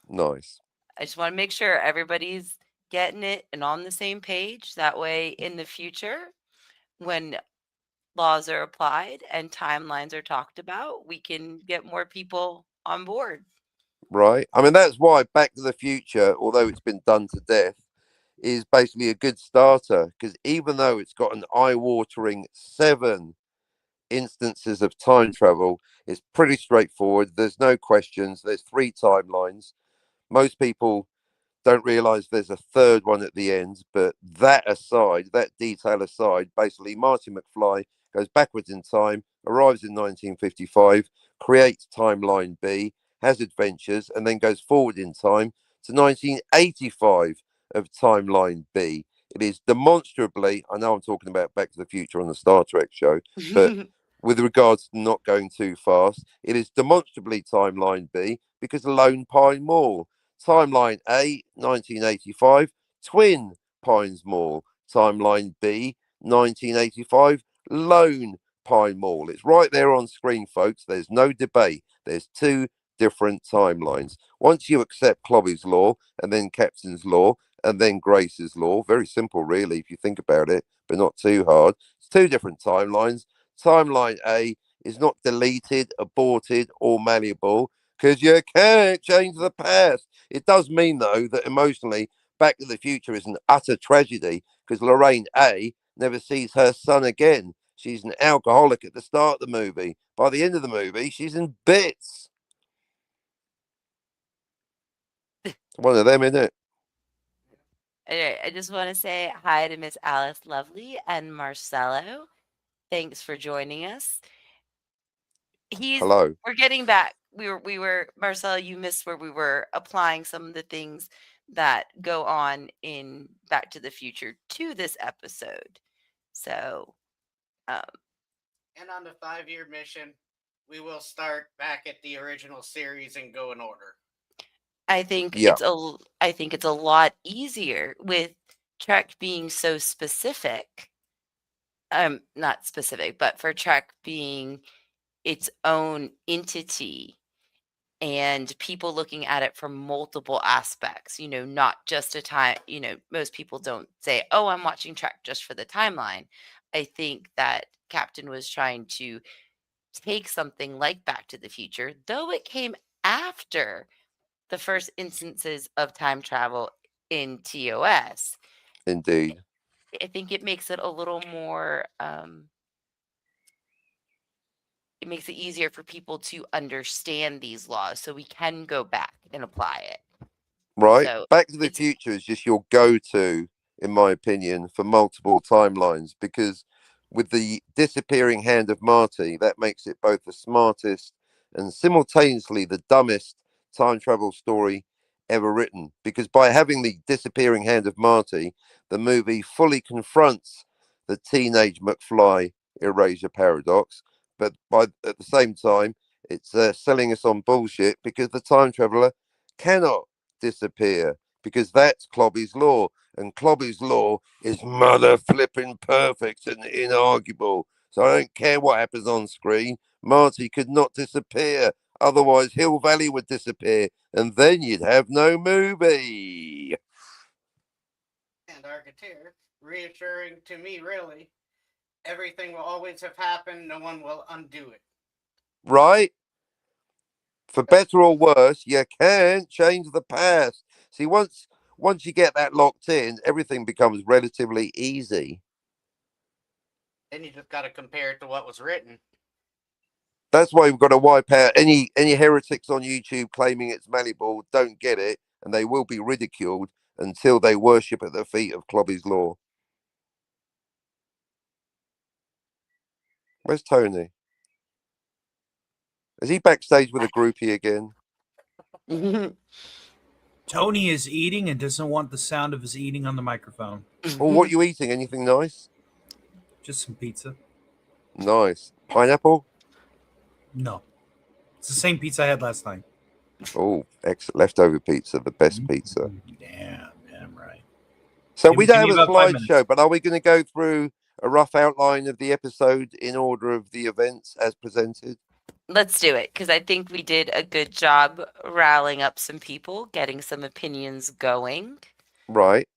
Nice. I just want to make sure everybody's getting it and on the same page. That way, in the future, when laws are applied and timelines are talked about, we can get more people on board. Right. I mean, that's why Back to the Future, although it's been done to death, is basically a good starter, because even though it's got an eye-watering 7 instances of time travel, it's pretty straightforward. There's no questions. There's 3 timelines. Most people don't realize there's a third one at the end, but that aside, that detail aside, basically Marty McFly goes backwards in time, arrives in 1955, creates timeline B, has adventures, and then goes forward in time to 1985 of timeline B. It is demonstrably, I know I'm talking about Back to the Future on the Star Trek show, but with regards to not going too fast, it is demonstrably timeline B because Lone Pine Mall. Timeline A, 1985, Twin Pines Mall. Timeline B, 1985, Lone Pine Mall. It's right there on screen, folks. There's no debate. There's 2 different timelines. Once you accept Clobby's law, and then Captain's law, and then Grace's law, very simple, really, if you think about it, but not too hard. It's 2 different timelines. Timeline A is not deleted, aborted, or malleable because you can't change the past. It does mean, though, that emotionally, Back to the Future is an utter tragedy because Lorraine A never sees her son again. She's an alcoholic at the start of the movie. By the end of the movie, she's in bits. One of them, isn't it? Alright, I just want to say hi to Miss Alice Lovely and Marcelo. Thanks for joining us. Hello. We're getting back. We were Marcelo, you missed where we were applying some of the things that go on in Back to the Future to this episode. So, um, And on the 5-year mission, we will start back at the original series and go in order. I think Yeah. I think it's a lot easier with Trek being so specific. Not specific, but for Trek being its own entity and people looking at it from multiple aspects, not just a time, most people don't say, oh, I'm watching Trek just for the timeline. I think that Captain was trying to take something like Back to the Future, though it came after the first instances of time travel in TOS. Indeed. I think it makes it a little more it makes it easier for people to understand these laws so we can go back and apply it. Right. So Back to the it's Future is just your go-to, in my opinion, for multiple timelines because with the disappearing hand of Marty, that makes it both the smartest and simultaneously the dumbest time travel story ever written. Because by having the disappearing hand of Marty, the movie fully confronts the teenage McFly erasure paradox, but at the same time, it's selling us on bullshit because the time traveler cannot disappear because that's Clobby's law. And Clobby's law is mother flipping perfect and inarguable. So I don't care what happens on screen. Marty could not disappear. Otherwise, Hill Valley would disappear. And then you'd have no movie. And Arcateer, reassuring to me, really, everything will always have happened. No one will undo it. Right? For better or worse, you can't change the past. See, once you get that locked in, everything becomes relatively easy. Then you just got to compare it to what was written. That's why we've got to wipe out any heretics on YouTube claiming it's malleable. Don't get it, and they will be ridiculed until they worship at the feet of Clobby's law. Where's Tony? Is he backstage with a groupie again? Tony is eating and doesn't want the sound of his eating on the microphone. Oh, what are you eating? Anything nice? Just some pizza. Nice. Pineapple? No. It's the same pizza I had last night. Oh, excellent. Leftover pizza, the best pizza. Damn right. So Give we me don't have a about 5 minutes. slideshow, but are we going to go through a rough outline of the episode in order of the events as presented? Let's do it, because I think we did a good job rallying up some people, getting some opinions going. Right.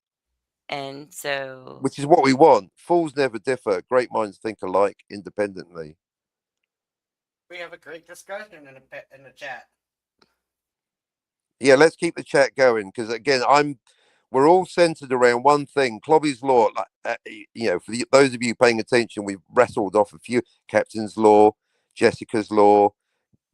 And so, Which is what we want. Fools never differ. Great minds think alike independently. We have a great discussion in the chat. Yeah, let's keep the chat going because again, we're all centered around one thing. Clobby's law. For those of you paying attention, we've rattled off a few: Captain's law, Jessica's law,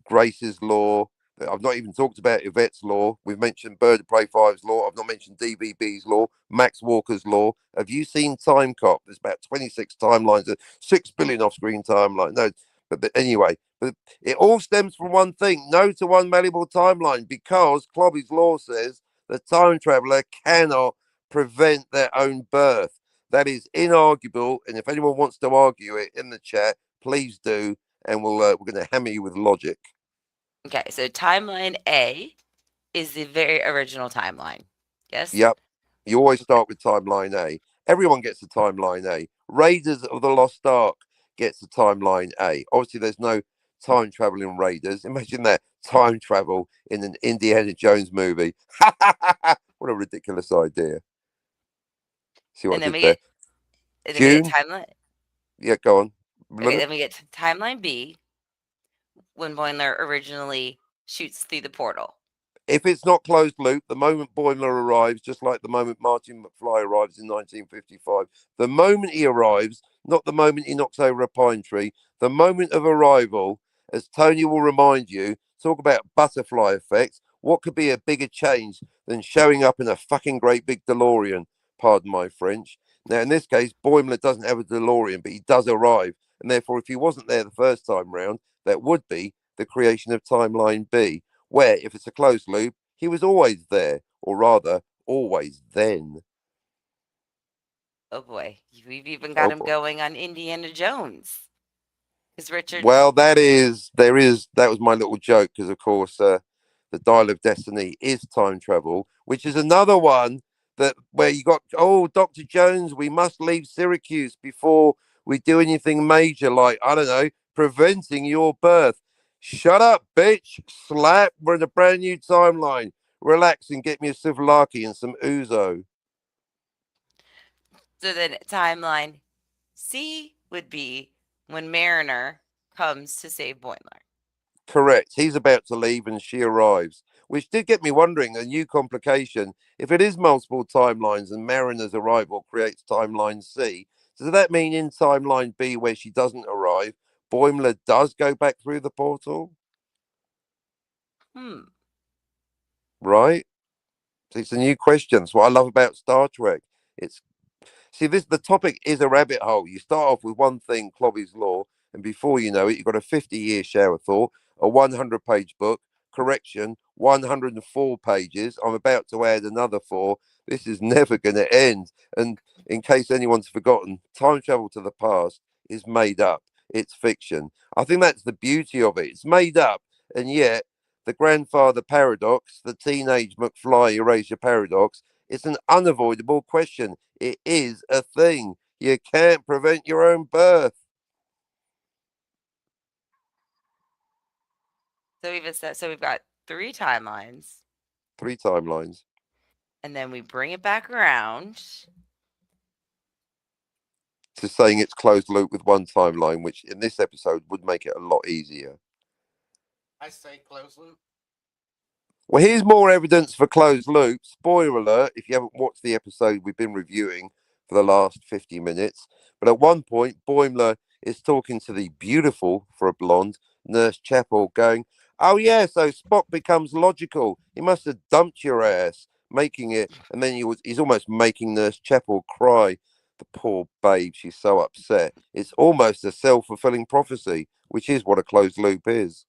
Grace's law. I've not even talked about Yvette's law. We've mentioned Bird of Prey 5's law. I've not mentioned DVB's law, Max Walker's law. Have you seen Time Cop? There's about 26 timelines, 6 billion off-screen timeline. No, but anyway, but it all stems from one thing: no to One Malleable Timeline, because Clobby's law says the time traveler cannot prevent their own birth. That is inarguable, and if anyone wants to argue it in the chat, please do, and we're going to hammer you with logic. okay, so timeline A is the very original timeline. Yes? Yep. You always start with timeline A. Everyone gets a timeline A. Raiders of the Lost Ark gets a timeline A. Obviously, there's no time travel in Raiders. Imagine that time travel in an Indiana Jones movie. What a ridiculous idea. See what And I then did we there? get and then we get June? timeline. Yeah, go on. Okay, then we get timeline B when Boimler originally shoots through the portal. If it's not closed loop, the moment Boimler arrives, just like the moment Martin McFly arrives in 1955, the moment he arrives, not the moment he knocks over a pine tree, the moment of arrival, as Tony will remind you, talk about butterfly effects. What could be a bigger change than showing up in a fucking great big DeLorean? Pardon my French. Now, in this case, Boimler doesn't have a DeLorean, but he does arrive. And therefore, if he wasn't there the first time round, that would be the creation of timeline B, where if it's a closed loop, he was always there, or rather, always then. Oh boy, we've even got him boy. going on Indiana Jones. Because Richard. Well, that was my little joke, because of course, the Dial of Destiny is time travel, which is another one that where you got, oh, Dr. Jones, we must leave Syracuse before we do anything major, like, I don't know, preventing your birth. Shut up, bitch. Slap. We're in a brand new timeline. Relax and get me a souvlaki and some ouzo. So then timeline C would be when Mariner comes to save Boimler. Correct. He's about to leave and she arrives, which did get me wondering, a new complication. If it is multiple timelines and Mariner's arrival creates timeline C, does that mean in timeline B, where she doesn't arrive, Boimler does go back through the portal? Right? So it's a new question. That's what I love about Star Trek. The topic is a rabbit hole. You start off with one thing, Clobby's Law, and before you know it, you've got a 50-year shower thought, a 100-page book, correction, 104 pages. I'm about to add another 4. This is never going to end. And in case anyone's forgotten, time travel to the past is made up. It's fiction. I think that's the beauty of it. It's made up, and yet the grandfather paradox, the teenage McFly erasure paradox, it's an unavoidable question. It is a thing. You can't prevent your own birth. So we've got 3 timelines. 3 timelines. And then we bring it back around To saying it's closed loop with one timeline, which in this episode would make it a lot easier. I say closed loop. Well, here's more evidence for closed loop. Spoiler alert, if you haven't watched the episode we've been reviewing for the last 50 minutes. But at one point, Boimler is talking to the beautiful, for a blonde, Nurse Chapel, going, "Oh, yeah, so Spock becomes logical. He must have dumped your ass," making it. And then he's almost making Nurse Chapel cry. The poor babe, she's so upset. It's almost a self-fulfilling prophecy, which is what a closed loop is.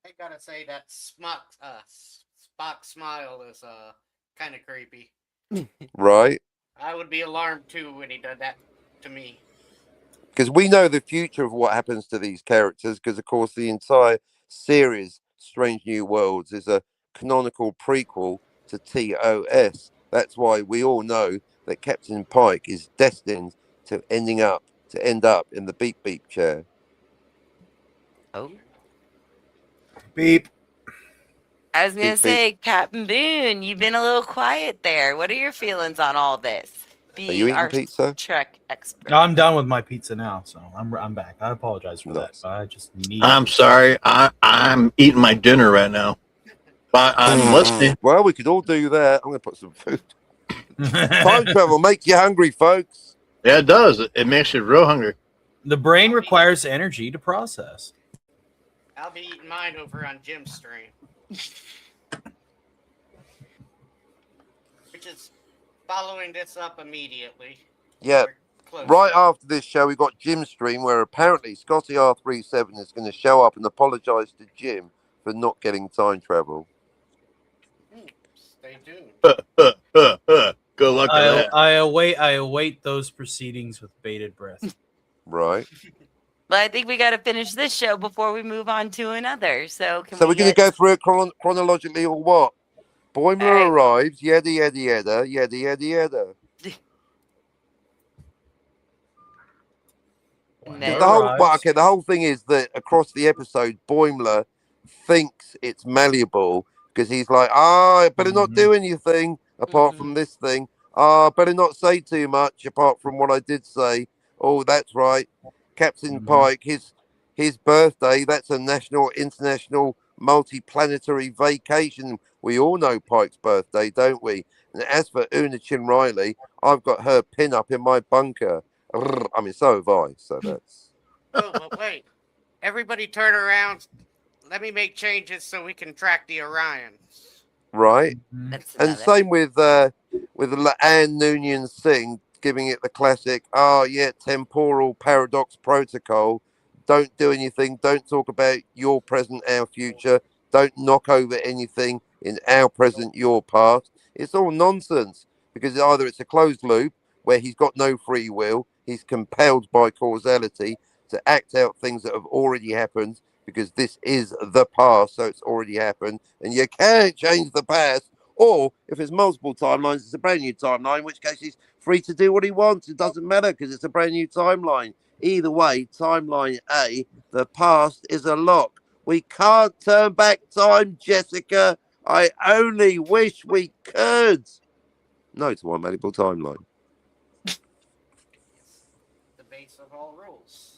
I gotta say that Spock smile is kind of creepy. Right? I would be alarmed too when he did that to me. Because we know the future of what happens to these characters, because of course the entire series Strange New Worlds is a canonical prequel to TOS. That's why we all know that Captain Pike is destined to end up in the beep beep chair. Oh, Beep. I was gonna Beep beep. say, Captain Boone, you've been a little quiet there. What are your feelings on all this? Are you eating our pizza? Trek expert. No, I'm done with my pizza now, so I'm back. I apologize for that. Nice. I just need. I'm sorry. I'm eating my dinner right now. But I'm listening. Well, we could all do that. I'm going to put some food. Time travel makes you hungry, folks. Yeah, it does. It makes you real hungry. The brain requires energy to process. I'll be eating mine over on Jim's stream. Which is following this up immediately. Yeah. Close Right up. after this show, we got Jim's stream where apparently Scotty R37 is going to show up and apologise to Jim for not getting time travel. Stay tuned. Good luck with that. I await those proceedings with bated breath. Right. But I think we got to finish this show before we move on to another. So So we're going to go through it chronologically or what? Boimler All right. arrives, yada, yada, yada, yada, yada, yada. No. The whole thing is that across the episode, Boimler thinks it's malleable because he's like, I better not do anything apart from this thing. Better not say too much apart from what I did say. Oh, that's right. Captain Pike, his birthday, that's a national, international, multi-planetary vacation. We all know Pike's birthday, don't we? And as for Una Chin Riley, I've got her pin up in my bunker. I mean, so have I. So that's. Oh, but wait. Everybody turn around. Let me make changes so we can track the Orions. Right. That's And another. same with Anne Noonan's thing, giving it the classic, temporal paradox protocol. Don't do anything. Don't talk about your present, our future. Don't knock over anything in our present, your past. It's all nonsense because either it's a closed loop where he's got no free will, he's compelled by causality to act out things that have already happened because this is the past, so it's already happened, and you can't change the past. Or if it's multiple timelines, it's a brand new timeline, in which case he's free to do what he wants. It doesn't matter because it's a brand new timeline. Either way, timeline A, the past is a lock. We can't turn back time, Jessica. I only wish we could. No to One Malleable Timeline. The base of all rules.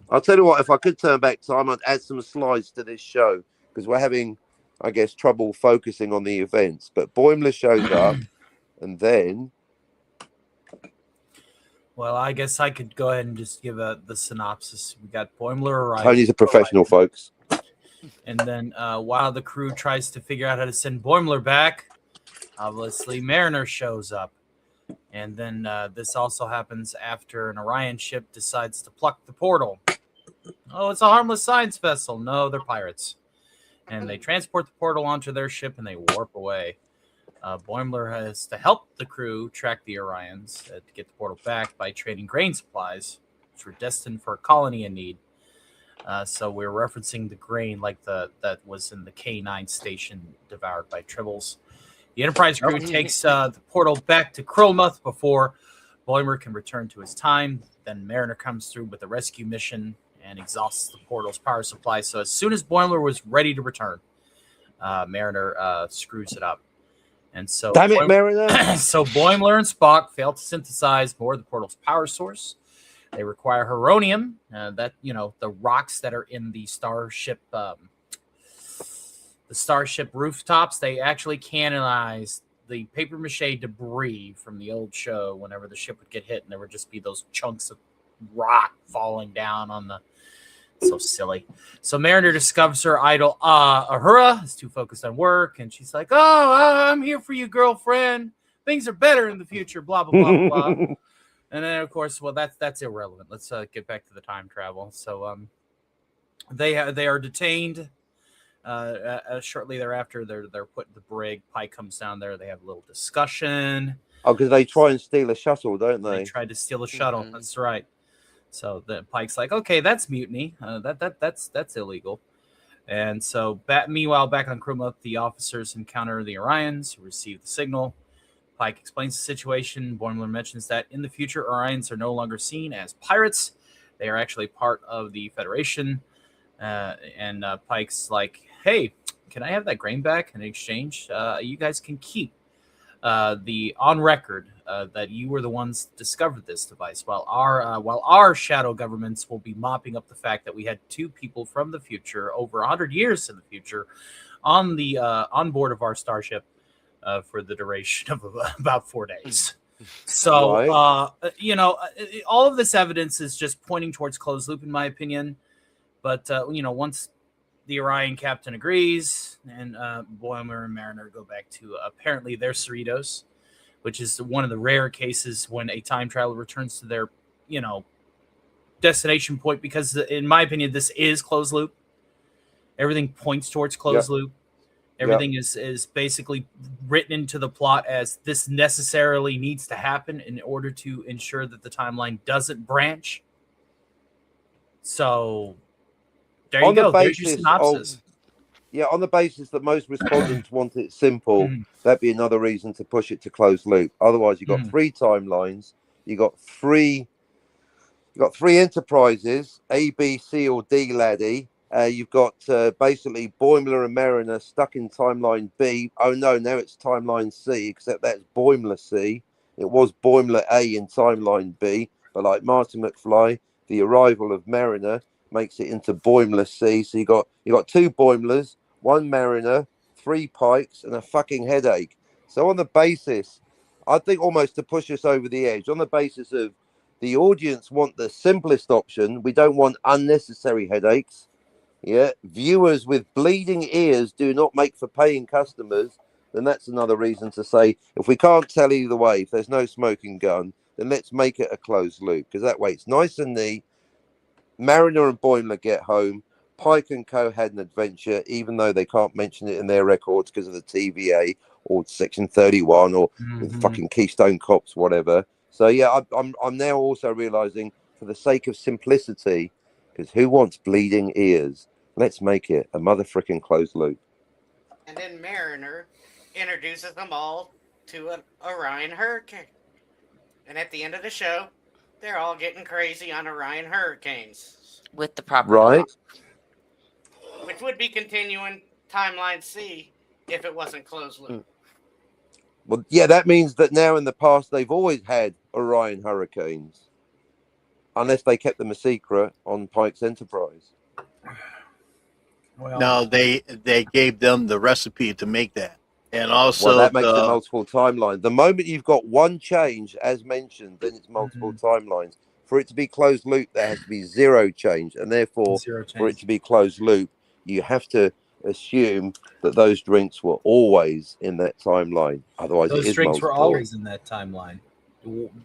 I'll tell you what, if I could turn back time, I'd add some slides to this show because we're having, I guess, trouble focusing on the events. But Boimler shows up, and then. Well, I guess I could go ahead and just give the synopsis. We got Boimler arriving. Tony's a professional, folks. And then while the crew tries to figure out how to send Boimler back, obviously Mariner shows up. And then this also happens after an Orion ship decides to pluck the portal. Oh, it's a harmless science vessel. No, they're pirates. And they transport the portal onto their ship and they warp away. Boimler has to help the crew track the Orions to get the portal back by trading grain supplies, which were destined for a colony in need. So we're referencing the grain like that was in the K9 station devoured by tribbles. The Enterprise crew takes the portal back to Krillmuth before Boimler can return to his time. Then Mariner comes through with a rescue mission and exhausts the portal's power supply. So as soon as Boimler was ready to return, Mariner screws it up. And so, Damn it, Mariner! So Boimler and Spock fail to synthesize more of the portal's power source. They require heronium, the rocks that are in the starship the Starship rooftops, they actually canonized the paper mache debris from the old show whenever the ship would get hit, and there would just be those chunks of rock falling down on the. So silly. So Mariner discovers her idol, Uhura, is too focused on work, and she's like, "Oh, I'm here for you, girlfriend. Things are better in the future." Blah blah blah blah. And then, of course, well, that's irrelevant. Let's get back to the time travel. So, they are detained. Shortly thereafter, they're put in the brig. Pike comes down there. They have a little discussion. Oh, because they try and steal a shuttle, don't They they? tried to steal a shuttle. Mhm. That's right. So the Pike's like, okay, that's mutiny. That's illegal. And so, meanwhile, back on Krumlov, the officers encounter the Orions, who receive the signal. Pike explains the situation. Boimler mentions that in the future, Orions are no longer seen as pirates. They are actually part of the Federation. And Pike's like, hey, can I have that grain back in exchange? You guys can keep the on record that you were the ones that discovered this device, while our shadow governments will be mopping up the fact that we had two people from the future, over 100 years in the future, on board of our starship for the duration of about 4 days. So, Right. all of this evidence is just pointing towards closed loop, in my opinion. But, once the Orion captain agrees, and Boimler and Mariner go back to apparently their Cerritos, which is one of the rare cases when a time traveler returns to their, destination point, because in my opinion, this is closed loop. Everything points towards closed loop. Everything is basically written into the plot as this necessarily needs to happen in order to ensure that the timeline doesn't branch. So there you go. There's your synopsis. On the basis that most respondents want it simple, that'd be another reason to push it to closed loop. Otherwise, you've got three timelines. You got three enterprises, A, B, C, or D, laddie. You've got basically Boimler and Mariner stuck in timeline B. Oh no, now it's timeline C, except that's Boimler C. It was Boimler A in timeline B, but like Martin McFly, the arrival of Mariner makes it into Boimler C. So you got two Boimlers, one Mariner, three Pikes, and a fucking headache. So on the basis, I think almost to push us over the edge, on the basis of the audience want the simplest option, we don't want unnecessary headaches. Yeah, viewers with bleeding ears do not make for paying customers. Then that's another reason to say, if we can't tell either way, if there's no smoking gun, then let's make it a closed loop, because that way it's nice and neat. Mariner and Boimler get home. Pike and Co had an adventure, even though they can't mention it in their records because of the TVA or Section 31 or fucking Keystone Cops, whatever. So yeah, I'm now also realizing, for the sake of simplicity, because who wants bleeding ears? Let's make it a motherfucking closed loop. And then Mariner introduces them all to an Orion Hurricane. And at the end of the show, they're all getting crazy on Orion Hurricanes. With the proper right, which would be continuing timeline C if it wasn't closed loop. Well, yeah, that means that now in the past they've always had Orion Hurricanes, unless they kept them a secret on Pike's Enterprise. Well, no, they gave them the recipe to make that, and also that makes it multiple timelines. The moment you've got one change, as mentioned, then it's multiple timelines. For it to be closed loop, there has to be zero change, and therefore, for it to be closed loop, you have to assume that those drinks were always in that timeline. Otherwise, those it is drinks multiple. were always in that timeline.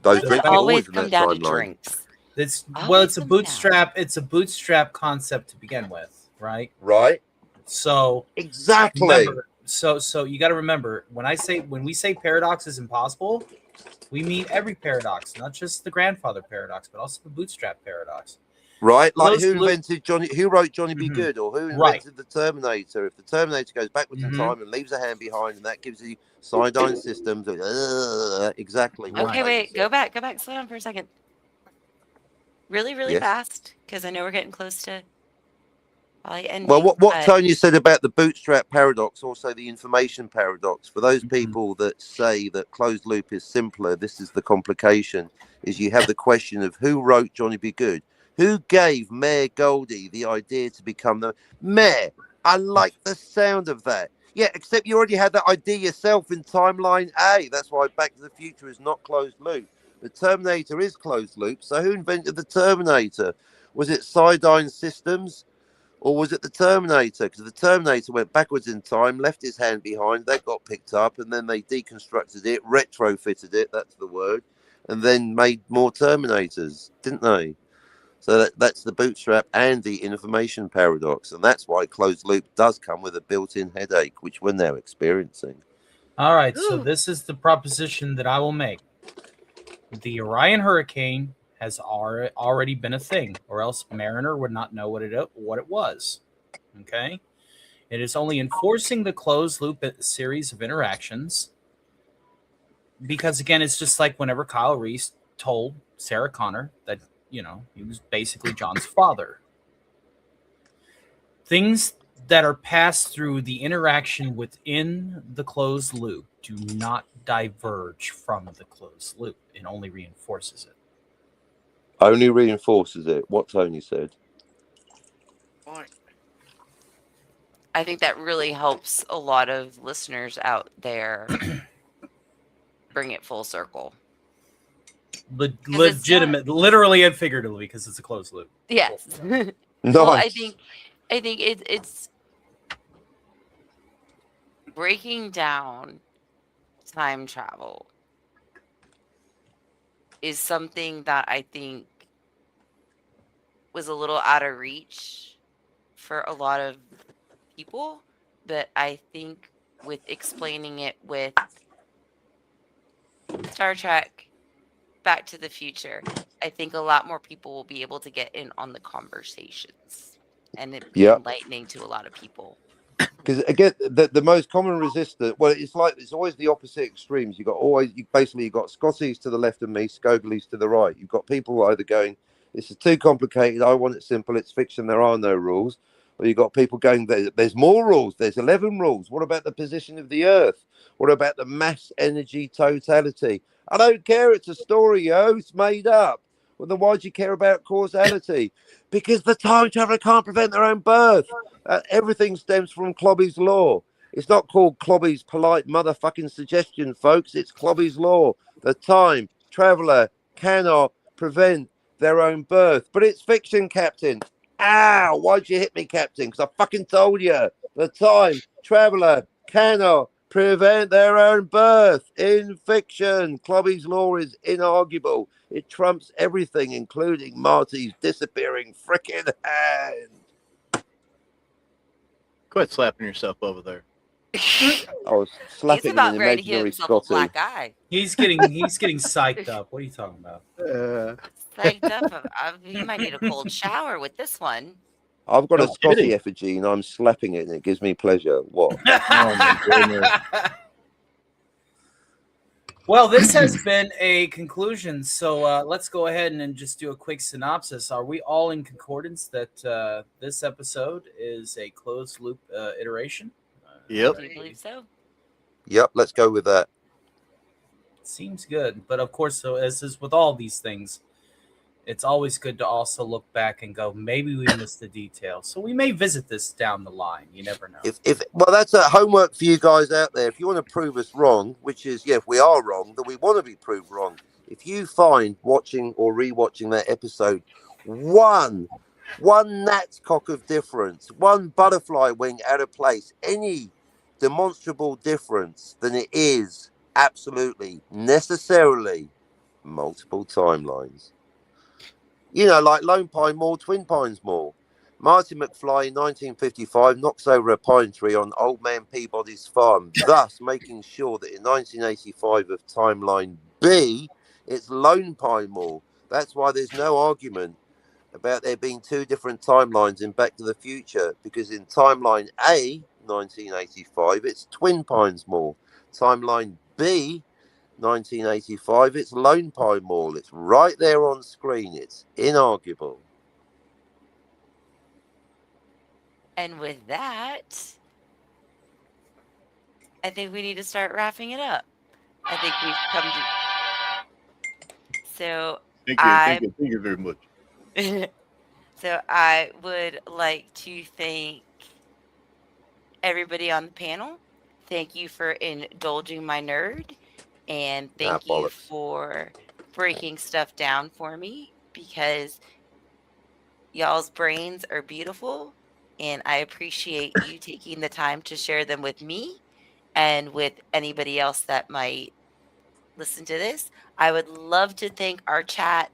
Those drinks were always always in come that down to timeline. drinks. It's Always a come bootstrap. It's a bootstrap concept to begin with, right? Right. So Exactly. remember, so you got to remember, when we say paradox is impossible, we mean every paradox, not just the grandfather paradox, but also the bootstrap paradox. Right, like Those who wrote Johnny Be Good, or who invented the Terminator? If the Terminator goes backwards in time and leaves a hand behind, and that gives you Cyanide systems, exactly. Okay, wait, go back, slow down for a second. Really fast, because I know we're getting close to ending. Well, what Tony said about the bootstrap paradox, also the information paradox, for those people that say that closed loop is simpler, this is the complication, is you have the question of who wrote Johnny Be Good? Who gave Mayor Goldie the idea to become the mayor? I like the sound of that. Yeah, except you already had that idea yourself in Timeline A. That's why Back to the Future is not closed loop. The Terminator is closed loop. So who invented the Terminator? Was it Cydyne Systems or was it the Terminator? Because the Terminator went backwards in time, left his hand behind, that got picked up, and then they deconstructed it, retrofitted it, that's the word, and then made more Terminators, didn't they? So that's the bootstrap and the information paradox. And that's why closed loop does come with a built-in headache, which we're now experiencing. All right, so this is the proposition that I will make. The Orion Hurricane has already been a thing, or else Mariner would not know what it was. Okay? It is only enforcing the closed loop series of interactions because, again, it's just like whenever Kyle Reese told Sarah Connor that, he was basically John's father. Things that are passed through the interaction within the closed loop do not diverge from the closed loop. It only reinforces it. Only reinforces it. What Tony said. I think that really helps a lot of listeners out there bring it full circle. Legitimate, literally and figuratively, because it's a closed loop. Yes. Nice. Well, I think it's breaking down time travel is something that I think was a little out of reach for a lot of people, but I think with explaining it with Star Trek, Back to the Future, I think a lot more people will be able to get in on the conversations and it be enlightening to a lot of people. Because again, the most common resistor, well, it's always the opposite extremes. You've got Scotties to the left of me, Scogleys to the right. You've got people either going, this is too complicated, I want it simple, it's fiction, there are no rules. Or you've got people going, there's more rules, there's 11 rules. What about the position of the Earth? What about the mass energy totality? I don't care, it's a story, it's made up. Well, then why do you care about causality? Because the time traveler can't prevent their own birth. Everything stems from Clobby's law. It's not called Clobby's polite motherfucking suggestion, folks. It's Clobby's law. The time traveler cannot prevent their own birth. But it's fiction, Captain. Ow! Why'd you hit me, Captain? Because I fucking told you. The time traveler cannot prevent their own birth in fiction. Clobby's law is inarguable. It trumps everything, including Marty's disappearing frickin' hand. Quit slapping yourself over there. I was slapping He's about an ready to give imaginary himself a Scotty. black eye. He's getting psyched up. What are you talking about? Psyched up. You might need a cold shower with this one. I've got No a Scotty kidding. effigy and I'm slapping it and it gives me pleasure. What? Oh my goodness. Well, this has been a conclusion, so let's go ahead and just do a quick synopsis. Are we all in concordance that this episode is a closed loop iteration? Yep. Do you believe so? Yep, let's go with that. Seems good, but of course, so as is with all these things, it's always good to also look back and go, maybe we missed the detail. So we may visit this down the line. You never know. Well, that's a homework for you guys out there. If you want to prove us wrong, which is, if we are wrong, then we want to be proved wrong. If you find watching or rewatching that episode one gnat's cock of difference, one butterfly wing out of place, any demonstrable difference, then it is absolutely necessarily multiple timelines. Like Lone Pine Mall, Twin Pines Mall. Marty McFly in 1955 knocks over a pine tree on Old Man Peabody's farm, thus making sure that in 1985 of Timeline B, it's Lone Pine Mall. That's why there's no argument about there being two different timelines in Back to the Future, because in Timeline A, 1985, it's Twin Pines Mall. Timeline B, 1985, it's Lone Pine Mall. It's right there on screen. It's inarguable. And with that, I think we need to start wrapping it up. I think we've come to. So Thank you very much. So I would like to thank everybody on the panel, thank you for indulging my nerd. And Nah, thank you bollocks. for breaking stuff down for me because y'all's brains are beautiful. And I appreciate you taking the time to share them with me and with anybody else that might listen to this. I would love to thank our chat,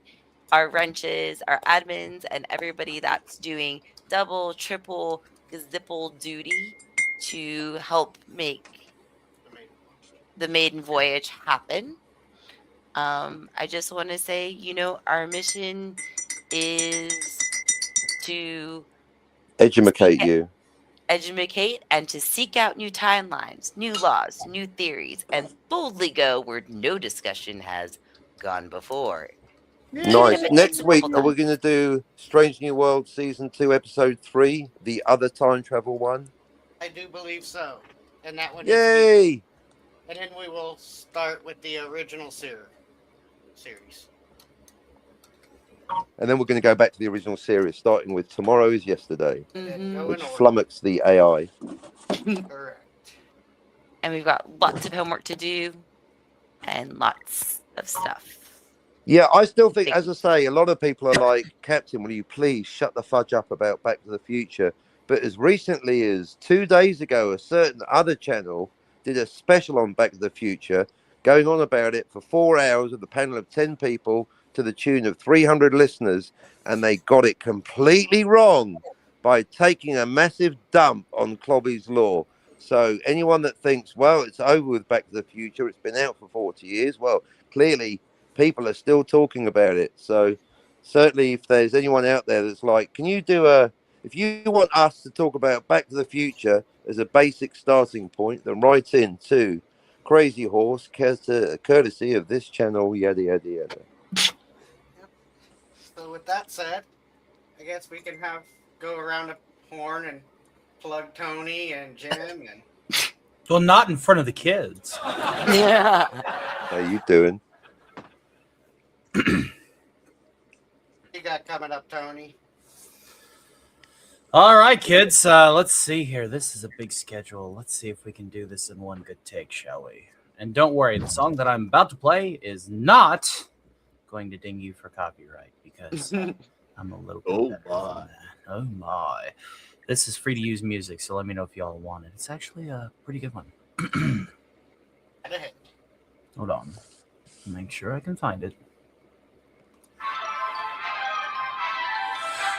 our wrenches, our admins, and everybody that's doing double, triple, gazipple duty to help make the maiden voyage happen. I just want to say, our mission is to Educate you. educate and to seek out new timelines, new laws, new theories, and boldly go where no discussion has gone before. Even if Nice. it takes Next a week, couple are we times. going to do Strange New World Season 2, Episode 3, the other time travel one? I do believe so. And that one is deep. Yay! And then we will start with the original series. And then we're going to go back to the original series, starting with Tomorrow is Yesterday, And then Mhm. go which in order. flummoxed the AI. Correct. And we've got lots of homework to do and lots of stuff. Yeah, I still think, Thank as I say, a lot of people are like, Captain, will you please shut the fudge up about Back to the Future? But as recently as 2 days ago, a certain other channel did a special on Back to the Future, going on about it for 4 hours with a panel of 10 people to the tune of 300 listeners, and they got it completely wrong by taking a massive dump on Clobby's Law. So anyone that thinks, well, it's over with Back to the Future, it's been out for 40 years, well, clearly people are still talking about it. So certainly if there's anyone out there that's like, can you do if you want us to talk about Back to the Future as a basic starting point, then write in to Crazy Horse, courtesy of this channel, yada yada yada. Yep. So with that said, I guess we can go around the horn and plug Tony and Jim and Well, not in front of the kids. Yeah. How you doing? you got coming up, Tony. All right, kids. Let's see here. This is a big schedule. Let's see if we can do this in one good take, shall we? And don't worry, the song that I'm about to play is not going to ding you for copyright because I'm a little bit better than that. Oh my. This is free to use music, so let me know if y'all want it. It's actually a pretty good one. Hold on. Make sure I can find it.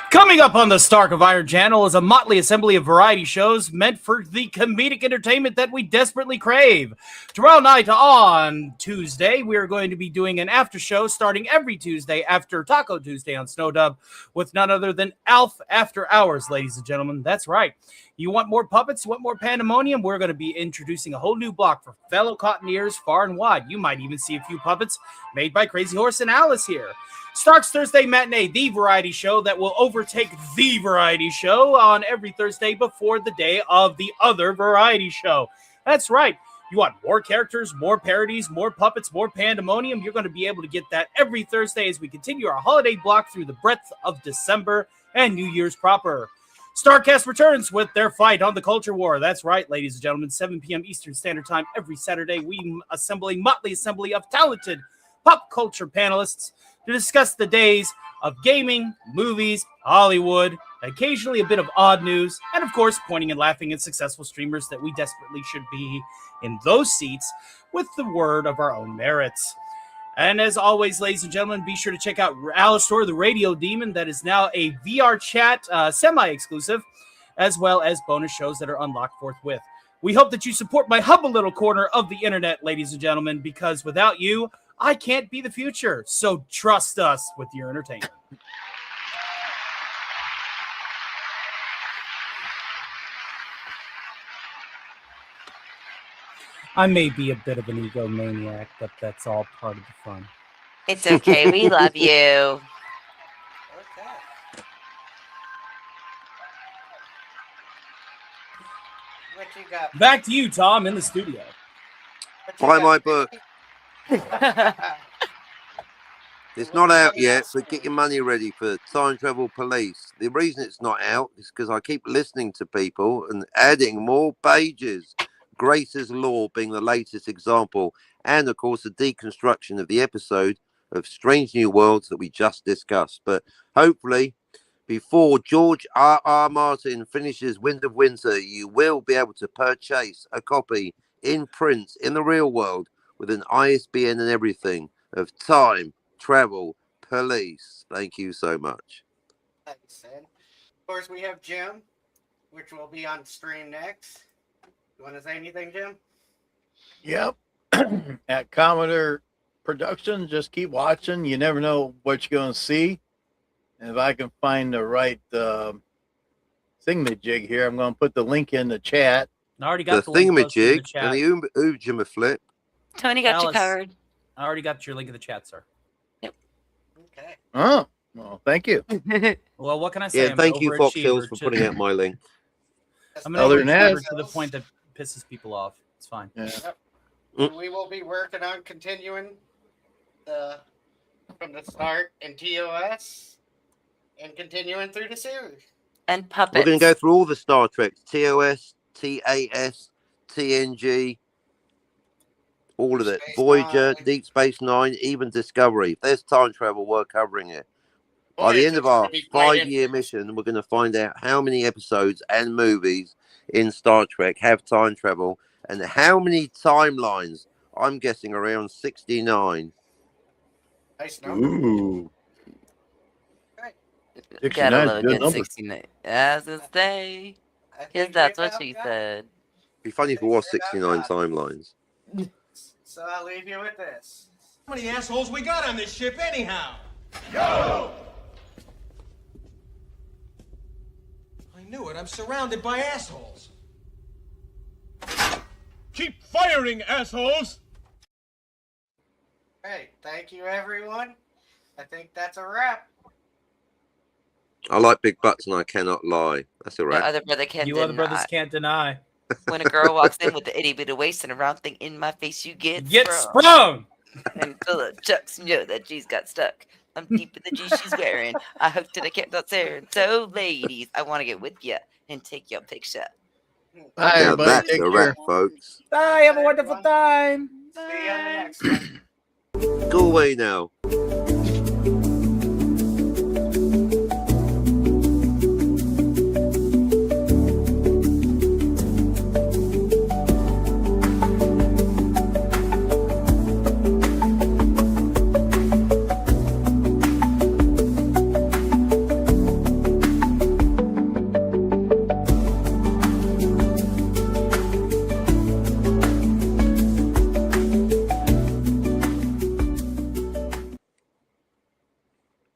Coming up on the Stark of Iron channel is a motley assembly of variety shows meant for the comedic entertainment that we desperately crave. Tomorrow night on Tuesday, we are going to be doing an after show starting every Tuesday after Taco Tuesday on Snowdub with none other than Alf After Hours, ladies and gentlemen. That's right. You want more puppets? You want more pandemonium? We're going to be introducing a whole new block for fellow cottoneers far and wide. You might even see a few puppets made by Crazy Horse and Alice here. Stark's Thursday Matinee, the variety show that will overtake the variety show on every Thursday before the day of the other variety show. That's right. You want more characters, more parodies, more puppets, more pandemonium? You're going to be able to get that every Thursday as we continue our holiday block through the breadth of December and New Year's proper. Starcast returns with their fight on the culture war. That's right, ladies and gentlemen, 7 p.m. Eastern Standard Time every Saturday. We assemble a motley assembly of talented pop culture panelists to discuss the days of gaming, movies, Hollywood, occasionally a bit of odd news, and of course, pointing and laughing at successful streamers that we desperately should be in those seats with the word of our own merits. And as always, ladies and gentlemen, be sure to check out Alistor, the Radio Demon, that is now a VR chat semi-exclusive, as well as bonus shows that are unlocked forthwith. We hope that you support my humble little corner of the internet, ladies and gentlemen, because without you, I can't be the future. So trust us with your entertainment. I may be a bit of an egomaniac, but that's all part of the fun. It's okay. We love you. Okay. What you got? Back to you, Tom, in the studio. What you Buy got, my book. Jimmy? It's not out yet, but get your money ready for Time Travel Police. The reason it's not out is because I keep listening to people and adding more pages. Grace's Law being the latest example, and of course the deconstruction of the episode of Strange New Worlds that we just discussed. But hopefully, before George R. Martin finishes Wind of Winter, you will be able to purchase a copy in print in the real world with an ISBN and everything of Time Travel Police. Thank you so much. Thanks, Ed. Of course, we have Jim, which will be on stream next. You want to say anything, Jim? Yep. At Commodore Productions, just keep watching. You never know what you're going to see. And if I can find the right thingamajig here, I'm going to put the link in the chat. I already got The the link posted in the thingamajig chat. and the oojimaflip. Tony got you Alice. covered. I already got your link in the chat, sir. Okay. Oh, well, thank you. Well, what can I say? Yeah, I'm thank an you, Fox overachiever Hills, for to- putting out my link. I'm an Other than that- overachiever to the point that pisses people off. It's fine. Yeah. And we will be working on continuing from the start in TOS and continuing through the series. And puppets. We're going to go through all the Star Treks: TOS, TAS, TNG, all of it. Space Voyager, Nine. Deep Space Nine, even Discovery. If there's time travel, we're covering it. By the end of our Voyager's gonna be quite 5-year mission, we're going to find out how many episodes and movies in Star Trek have time travel and how many timelines. I'm guessing around 69. Nice number. Ooh. Gotta 69 's a load good in number. 69. As a stay. I think Yes, that's we what about she got it. said. Be funny if it was 69 timelines. So I'll leave you with this. How many assholes we got on this ship anyhow? I knew it. I'm surrounded by assholes. Keep firing, assholes! Hey, thank you, everyone. I think that's a wrap. I like big butts and I cannot lie. That's a No wrap. other brother can You other brothers deny. can't deny. When a girl walks in with the itty bitty waist and a round thing in my face, you get Get sprung. sprung! And Philip chucks know that she's got stuck. I'm deep in the jeans she's wearing. I hooked it, I kept on staring. So, ladies, I want to get with ya and take your picture. Bye, Now everybody. that's Take a care. wrap, folks. Bye, have a wonderful time. See you on the next one. Go away now.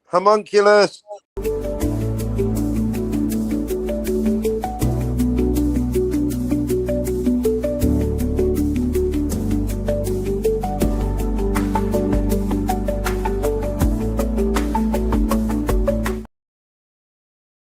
Homunculus.